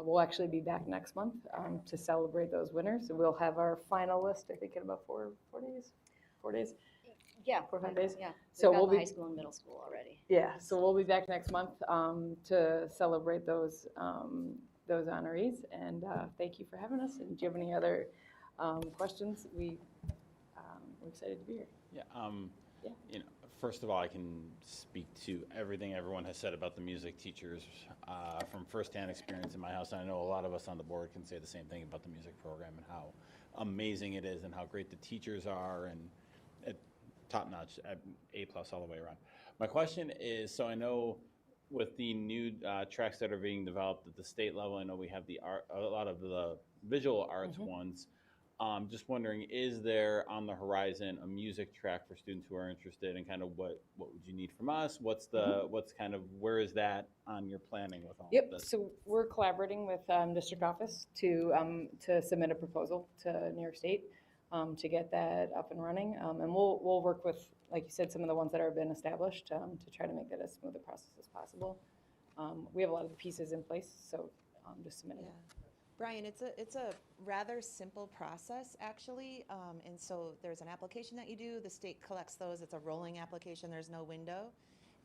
we'll actually be back next month to celebrate those winners. So we'll have our final list, I think, in about 4 days. 4 days? Yeah. 4 or 5 days? Yeah. So We've got we'll the be high school and middle school already. Yeah, so we'll be back next month to celebrate those honorees. And thank you for having us. And do you have any other questions? We're excited to be here. Yeah. First of all, I can speak to everything everyone has said about the music teachers from firsthand experience in my house. And I know a lot of us on the board can say the same thing about the music program and how amazing it is and how great the teachers are and top-notch, A+ all the way around. My question is, so I know with the new tracks that are being developed at the state level, I know we have a lot of the visual arts ones. Just wondering, is there on the horizon a music track for students who are interested, and kind of what would you need from us? What's where is that on your planning with all of this? So we're collaborating with district office to submit a proposal to New York State to get that up and running, and we'll work with, like you said, some of the ones that have been established to try to make that as smooth a process as possible. We have a lot of the pieces in place, so just submitting. Brian, it's a rather simple process, actually, and so there's an application that you do. The state collects those. It's a rolling application. There's no window,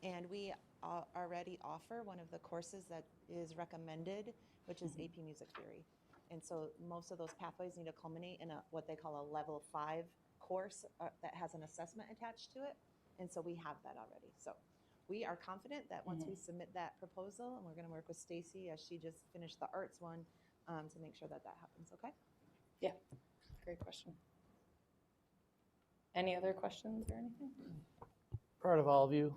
and we already offer one of the courses that is recommended, which is AP Music Theory. And so most of those pathways need to culminate in what they call a level 5 course that has an assessment attached to it, and so we have that already. So we are confident that once we submit that proposal, and we're going to work with Stacy as she just finished the arts one, to make sure that happens, okay? Yeah, great question. Any other questions or anything? Proud of all of you.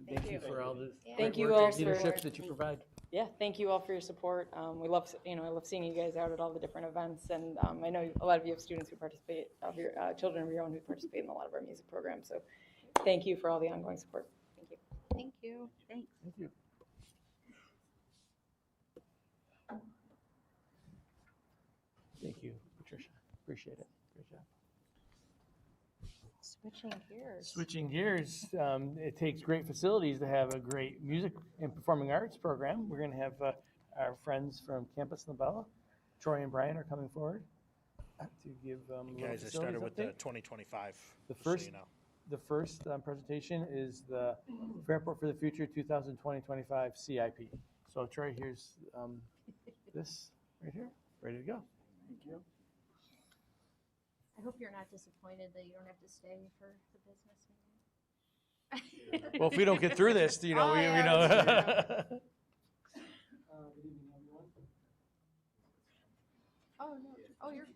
Thank you for all the Thank you work all and leadership that you provide. Yeah, thank you all for your support. We love, I love seeing you guys out at all the different events, and I know a lot of you have students who participate, of your children of your own who participate in a lot of our music programs. So, thank you for all the ongoing support. Thank you. Thank you. Thanks. Thank you. Thank you, Patricia. Appreciate it. Great job. Switching gears. Switching gears, it takes great facilities to have a great music and performing arts program. We're going to have our friends from Campus Labella, Troy and Brian, are coming forward to give guys, I started with the 2025. The just so first, you know. the first presentation is the Fairport for the Future 2020-25 CIP. So Troy, here's this right here, ready to go. Thank you. I hope you're not disappointed that you don't have to stay for the business meeting. Well, if we don't get through this, we know. Oh, no. Oh, you're.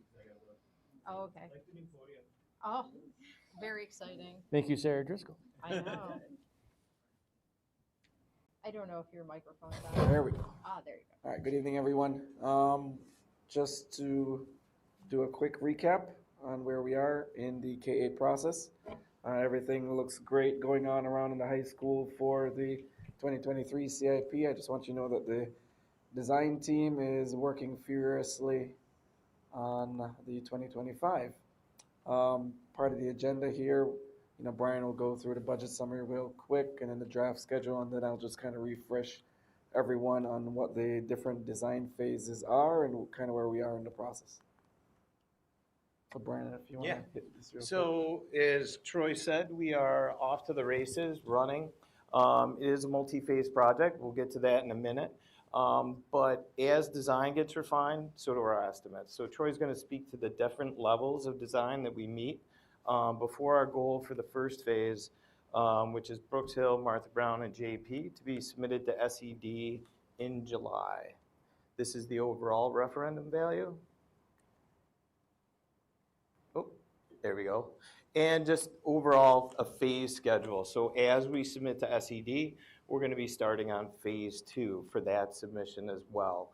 Oh, okay. Oh, very exciting. Thank you, Sarah Driscoll. I know. I don't know if your microphone's on. There we go. Ah, there you go. All right, good evening, everyone. Just to do a quick recap on where we are in the K-8 process. Everything looks great going on around in the high school for the 2023 CIP. I just want you to know that the design team is working furiously on the 2025. Part of the agenda here, Brian will go through the budget summary real quick and then the draft schedule, and then I'll just kind of refresh everyone on what the different design phases are and kind of where we are in the process. So Brian, if you want to hit this real quick. So as Troy said, we are off to the races, running. It is a multi-phase project. We'll get to that in a minute. But as design gets refined, so do our estimates. So Troy's going to speak to the different levels of design that we meet before our goal for the first phase, which is Brooks Hill, Martha Brown, and JP, to be submitted to SED in July. This is the overall referendum value. Oh, there we go. And just overall a phase schedule. So as we submit to SED, we're going to be starting on phase 2 for that submission as well.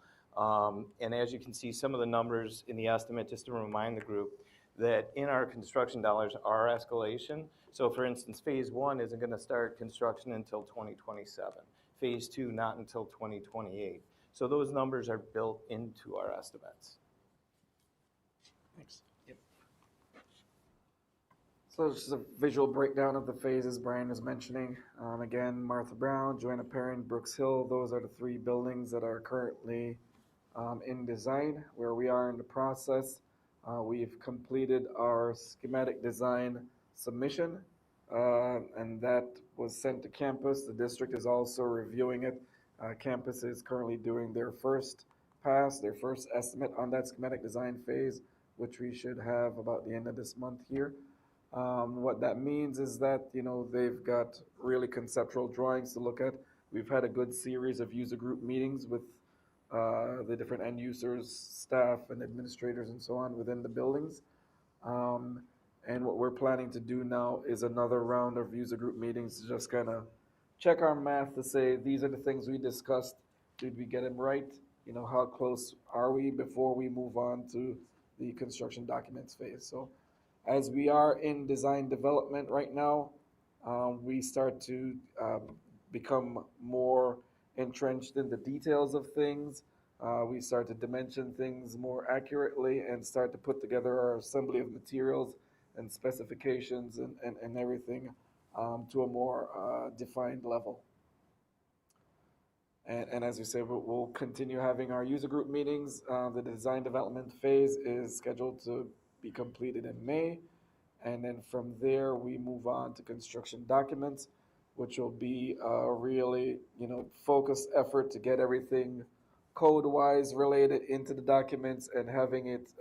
And as you can see, some of the numbers in the estimate, just to remind the group that in our construction dollars are escalation. So for instance, phase 1 isn't going to start construction until 2027. Phase 2 not until 2028. So those numbers are built into our estimates. Thanks. Yep. So this is a visual breakdown of the phases Brian is mentioning. Again, Martha Brown, Joanna Perrin, Brooks Hill, those are the 3 buildings that are currently in design. Where we are in the process, we've completed our schematic design submission, and that was sent to campus. The district is also reviewing it. Campus is currently doing their first pass, their first estimate on that schematic design phase, which we should have about the end of this month here. What that means is that, they've got really conceptual drawings to look at. We've had a good series of user group meetings with the different end users, staff, and administrators, and so on within the buildings. And what we're planning to do now is another round of user group meetings to just kind of check our math to say, these are the things we discussed. Did we get them right? How close are we before we move on to the construction documents phase? So as we are in design development right now, we start to become more entrenched in the details of things. We start to dimension things more accurately and start to put together our assembly of materials and specifications and everything to a more defined level. And as we say, we'll continue having our user group meetings. The design development phase is scheduled to be completed in May. And then from there, we move on to construction documents, which will be a really, focused effort to get everything code-wise related into the documents and having it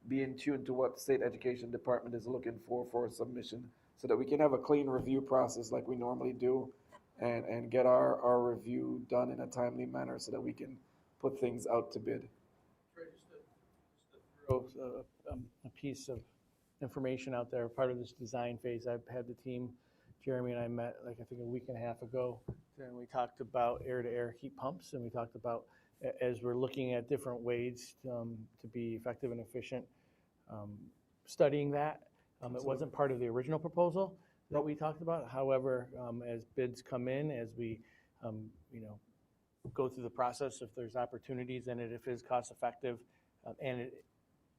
be in tune to what the state education department is looking for submission, so that we can have a clean review process like we normally do, and get our review done in a timely manner so that we can put things out to bid. Throw a piece of information out there. Part of this design phase, I've had the team, Jeremy and I met I think a week and a half ago, and we talked about air-to-air heat pumps, and we talked about, as we're looking at different ways to be effective and efficient, studying that. It wasn't part of the original proposal that we talked about. However, as bids come in, as we go through the process, if there's opportunities in it, if it is cost effective, and it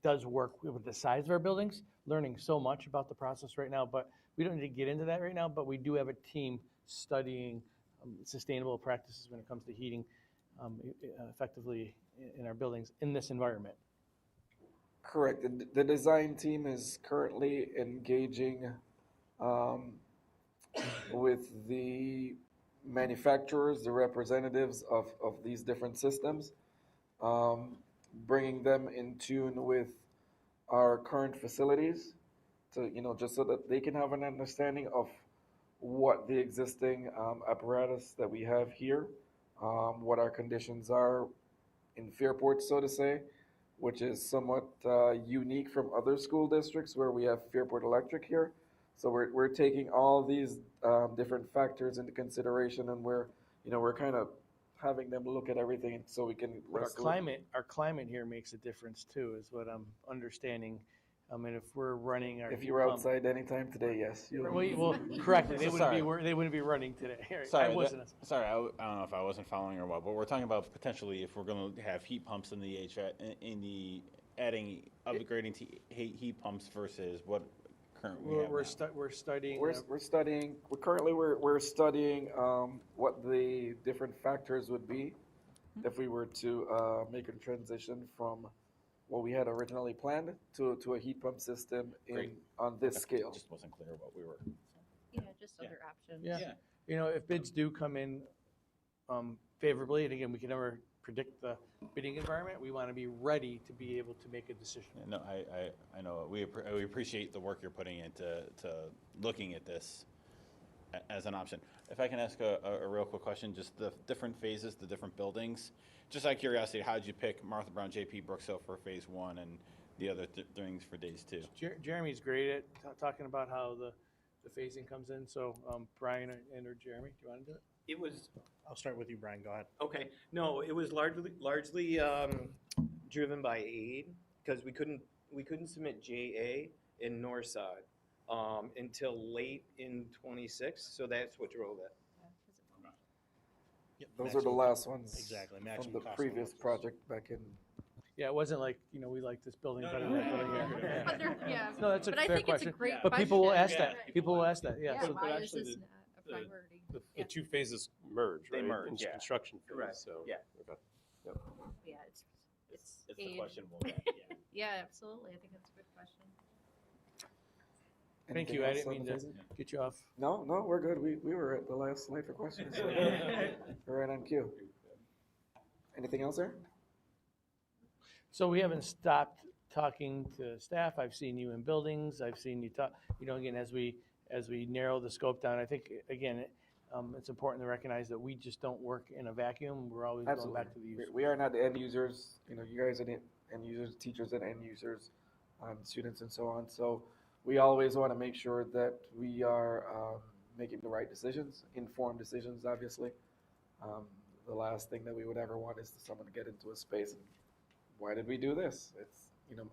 does work with the size of our buildings, learning so much about the process right now, but we don't need to get into that right now, but we do have a team studying sustainable practices when it comes to heating effectively in our buildings in this environment. Correct. The design team is currently engaging with the manufacturers, the representatives of these different systems, bringing them in tune with our current facilities to, just so that they can have an understanding of what the existing apparatus that we have here, what our conditions are in Fairport, so to say, which is somewhat unique from other school districts where we have Fairport Electric here. So we're taking all these different factors into consideration, and we're kind of having them look at everything so we can. Our climate here makes a difference too, is what I'm understanding. I mean, if we're running our. If you were outside anytime today, yes. Well, correctly, they wouldn't be running today. Sorry, I wasn't. I don't know if I wasn't following or what, but we're talking about potentially if we're going to have heat pumps in the HVAC, upgrading to heat pumps versus what currently we're studying. We're studying what the different factors would be if we were to make a transition from what we had originally planned to a heat pump system on this scale. Just wasn't clear what we were. Yeah, just other options. Yeah. If bids do come in favorably, and again, we can never predict the bidding environment, we want to be ready to be able to make a decision. No, I know. We appreciate the work you're putting into looking at this as an option. If I can ask a real quick question, just the different phases, the different buildings. Just out of curiosity, how did you pick Martha Brown, JP, Brooks Hill for phase 1, and the other things for days too. Jeremy's great at talking about how the phasing comes in. So Brian and or Jeremy, do you want to do it? It was, I'll start with you, Brian. Go ahead. okay, no, it was largely driven by aid, because we couldn't submit JA in Northside until late in '26, so that's what drove it. Yep, Those are the last ones. Exactly. From Maximum the cost previous analysis. project back in. Yeah, it wasn't like, we like this building better than that building. Yeah. But they're- yeah, No, that's a but I fair think it's a question. great But people will question. ask that. Yeah. People will ask that, yeah. Yeah, So- why is actually this the- not a priority? The two phases merge, They right? merge, In yeah. construction phase, Correct. so. Yeah. Okay. Yeah, it's It's the aid. question we'll get, yeah. Yeah, absolutely. I think that's a good question. Thank Anything you. I else didn't on mean the to phasing? get you off. No, we're good. We were at the last slide for questions. So we're right on cue. Anything else there? So we haven't stopped talking to staff. I've seen you in buildings. I've seen you talk, again, as we narrow the scope down, I think, again, it's important to recognize that we just don't work in a vacuum. We're always going back to the user. We are not the end users. You guys are the end users, teachers and end users, students and so on. So we always want to make sure that we are making the right decisions, informed decisions, obviously. The last thing that we would ever want is for someone to get into a space and, why did we do this? It's,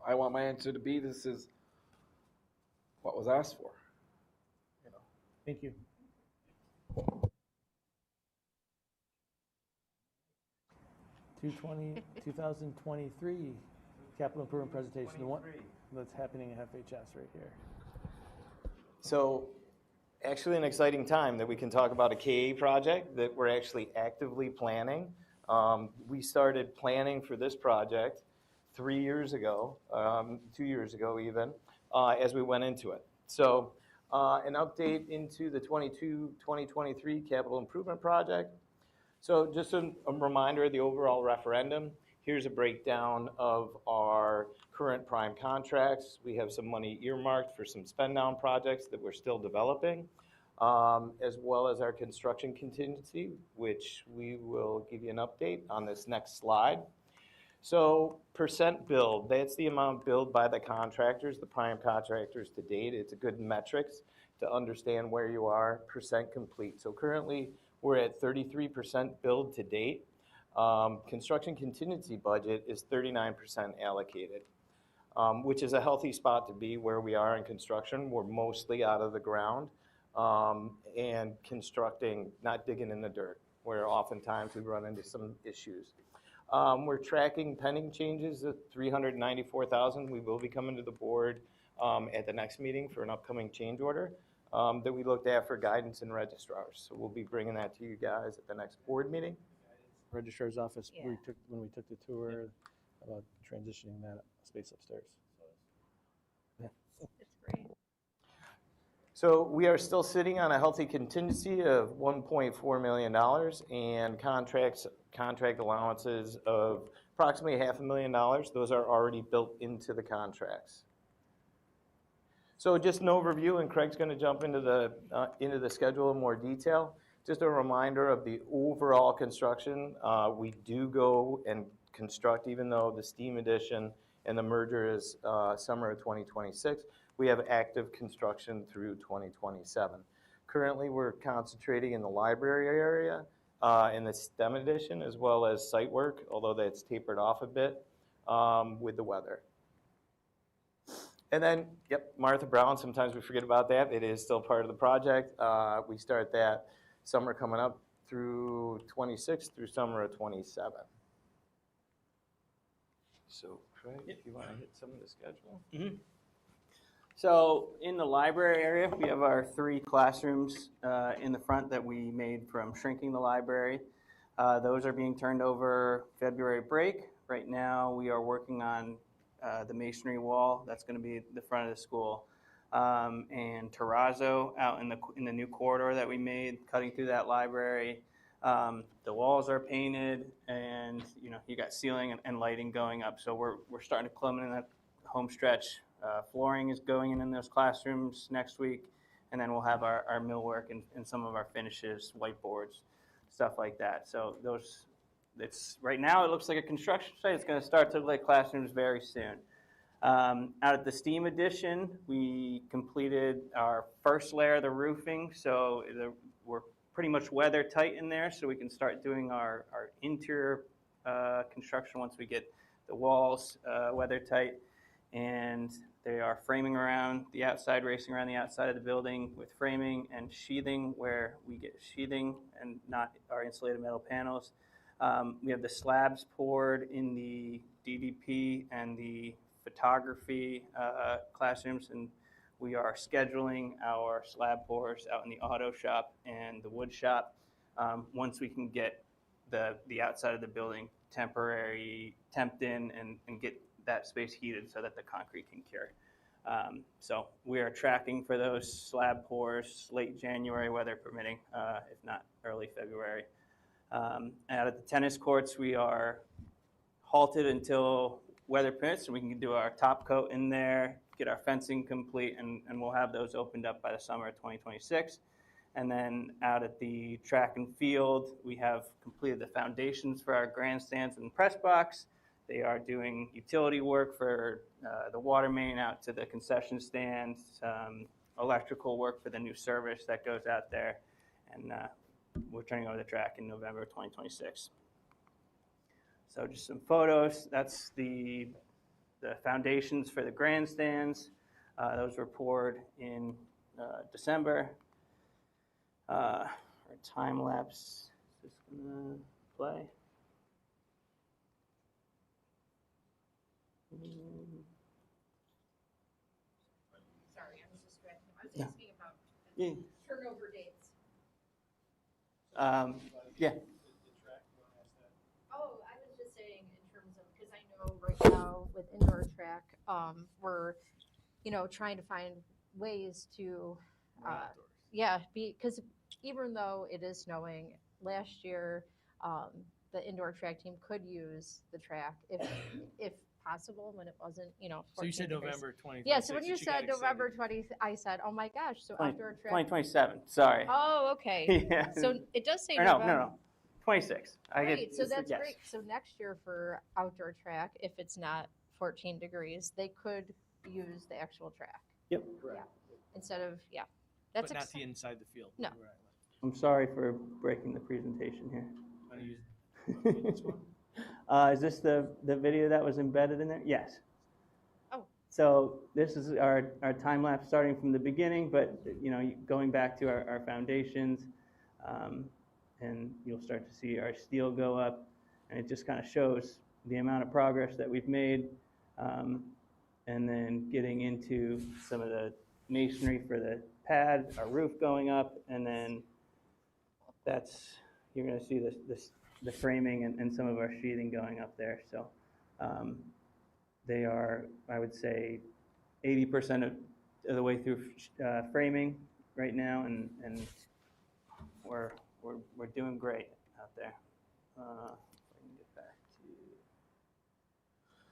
I want my answer to be, this is what was asked for. Thank you. Two 2023 capital improvement presentation, the one that's happening at FHS right here. So actually an exciting time that we can talk about a KA project that we're actually actively planning. We started planning for this project 3 years ago, 2 years ago even, as we went into it. So an update into the 2023 capital improvement project. So just a reminder of the overall referendum. Here's a breakdown of our current prime contracts. We have some money earmarked for some spend down projects that we're still developing, as well as our construction contingency, which we will give you an update on this next slide. So percent billed, that's the amount billed by the contractors, the prime contractors to date. It's a good metrics to understand where you are, percent complete. So currently we're at 33% billed to date. Construction contingency budget is 39% allocated, which is a healthy spot to be where we are in construction. We're mostly out of the ground and constructing, not digging in the dirt, where oftentimes we run into some issues. We're tracking pending changes at $394,000. We will be coming to the board at the next meeting for an upcoming change order that we looked at for guidance and registrars. So we'll be bringing that to you guys at the next board meeting. Registrar's office, Yeah. when we took the tour about transitioning that space upstairs. Yeah. It's great. So we are still sitting on a healthy contingency of $1.4 million and contract allowances of approximately $500,000. Those are already built into the contracts. So just an overview, and Craig's going to jump into the schedule in more detail. Just a reminder of the overall construction. We do go and construct, even though the STEAM edition and the merger is summer of 2026. We have active construction through 2027. Currently, we're concentrating in the library area, in the STEM edition, as well as site work, although that's tapered off a bit with the weather. And then, Martha Brown, sometimes we forget about that. It is still part of the project. We start that summer coming up through 26 through summer of 27. So, Craig, if you want to hit some of the schedule. Mm-hmm. So in the library area, we have our 3 classrooms in the front that we made from shrinking the library. Those are being turned over February break. Right now, we are working on the masonry wall. That's going to be the front of the school. And terrazzo out in the new corridor that we made, cutting through that library. The walls are painted, and you got ceiling and lighting going up. So we're starting to come in that home stretch. Flooring is going in those classrooms next week, and then we'll have our millwork and some of our finishes, whiteboards, stuff like that. So right now it looks like a construction site. It's going to start to look like classrooms very soon. Out at the STEAM edition, we completed our first layer of the roofing, so we're pretty much weather tight in there, so we can start doing our interior construction once we get the walls weather tight. And they are framing around the outside, racing around the outside of the building with framing and sheathing, where we get sheathing and not our insulated metal panels. We have the slabs poured in the DDP and the photography classrooms, and we are scheduling our slab pours out in the auto shop and the wood shop once we can get the outside of the building temporary temped in and get that space heated so that the concrete can cure. So we are tracking for those slab pours late January, weather permitting, if not early February. Out at the tennis courts, we are halted until weather permits, and we can do our top coat in there, get our fencing complete, and we'll have those opened up by the summer of 2026. And then out at the track and field, we have completed the foundations for our grandstands and press box. They are doing utility work for the water main out to the concession stands, electrical work for the new service that goes out there, and we're turning over the track in November 2026. So just some photos. That's the foundations for the grandstands. Those were poured in December. Our time lapse is just gonna play. Sorry, I was distracted. I was Yeah. asking about Yeah. turnover dates. Yeah. Oh, I was just saying in terms of, because I know right now with indoor track, we're, trying to find ways to, because even though it is snowing, last year, the indoor track team could use the track if possible when it wasn't, So you said 14 degrees. November 2026. Yeah, so when you that got said excited. November 20, I said, oh my gosh, so outdoor track. 2027, sorry. Oh, okay. Yeah. So it does say Or November. no, 26. Great, so that's yes. great. So next year for outdoor track, if it's not 14 degrees, they could use the actual track. Yep. Yeah. Instead of, that's But not the exciting. inside the field. No. Right. I'm sorry for breaking the presentation here. Want to use this one? Is this the video that was embedded in there? Yes. Oh. So this is our time lapse starting from the beginning, but going back to our foundations, and you'll start to see our steel go up, and it just kind of shows the amount of progress that we've made, and then getting into some of the masonry for the pad, our roof going up, and then you're going to see the framing and some of our sheathing going up there. So they are, I would say, 80% of the way through framing right now, and we're doing great out there. If I can get back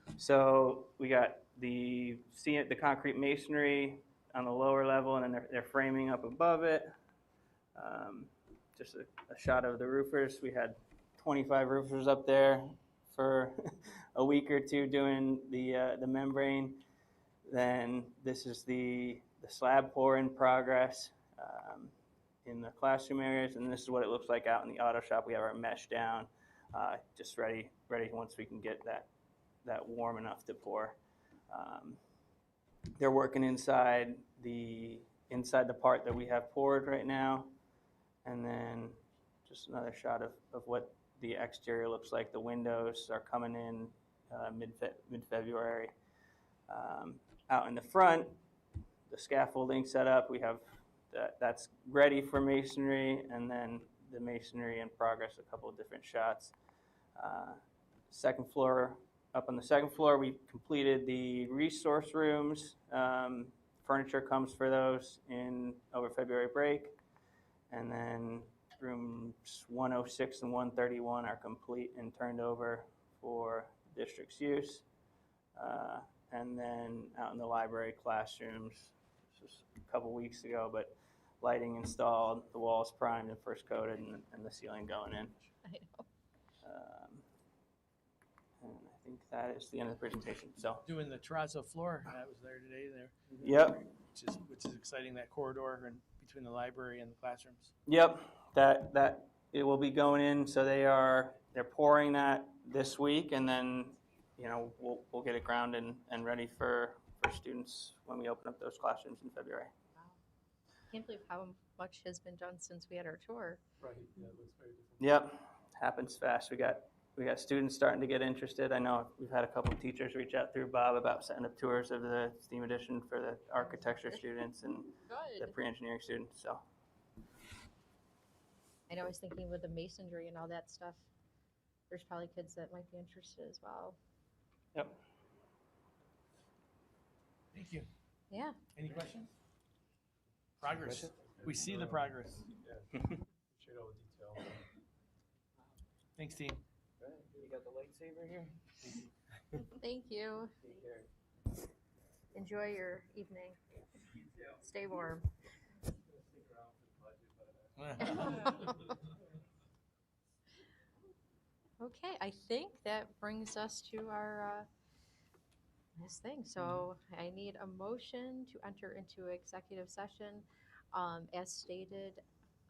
to. So we got the concrete masonry on the lower level, and then they're framing up above it. Just a shot of the roofers. We had 25 roofers up there for a week or two doing the membrane. Then this is the slab pour in progress in the classroom areas, and this is what it looks like out in the auto shop. We have our mesh down, just ready once we can get that warm enough to pour. They're working inside the part that we have poured right now, and then just another shot of what the exterior looks like. The windows are coming in mid-February. Out in the front, the scaffolding set up. We have that's ready for masonry, and then the masonry in progress, a couple of different shots. Second floor, up on the second floor, we completed the resource rooms. Furniture comes for those over February break. And then rooms 106 and 131 are complete and turned over for district's use. And then out in the library classrooms, this was a couple weeks ago, but lighting installed, the walls primed and first coated, and the ceiling going in. I know. And I think think that is the end of the presentation. So, Doing the terrazzo floor, that was there today there. Yep. Which is exciting, that corridor and between the library and the classrooms. Yep, that it will be going in. So they're pouring that this week, and then we'll get it ground and ready for students when we open up those classrooms in February. Can't believe how much has been done since we had our tour. Right. Yeah, it looks very different. Yep, happens fast. We got students starting to get interested. I know we've had a couple of teachers reach out through Bob about setting up tours of the STEAM edition for the architecture students and the pre-engineering students. So I know I was thinking with the masonry and all that stuff, there's probably kids that might be interested as well. Yep. Thank you. Yeah. Any questions? Progress. We see the progress. Appreciate all the detail. Thanks, team. You got the lightsaber here? Thank you. Take care. Enjoy your evening. Stay warm. Okay, I think that brings us to our this thing. So I need a motion to enter into executive session as stated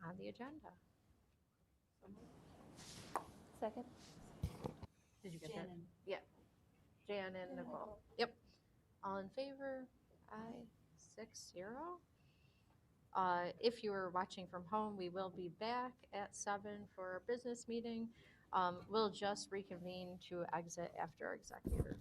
on the agenda. Second. Did you get that? Shannon. Yeah. Jan and Nicole. Yep. All in favor? Aye. 6-0. If you are watching from home, we will be back at 7 for our business meeting. We'll just reconvene to exit after executive.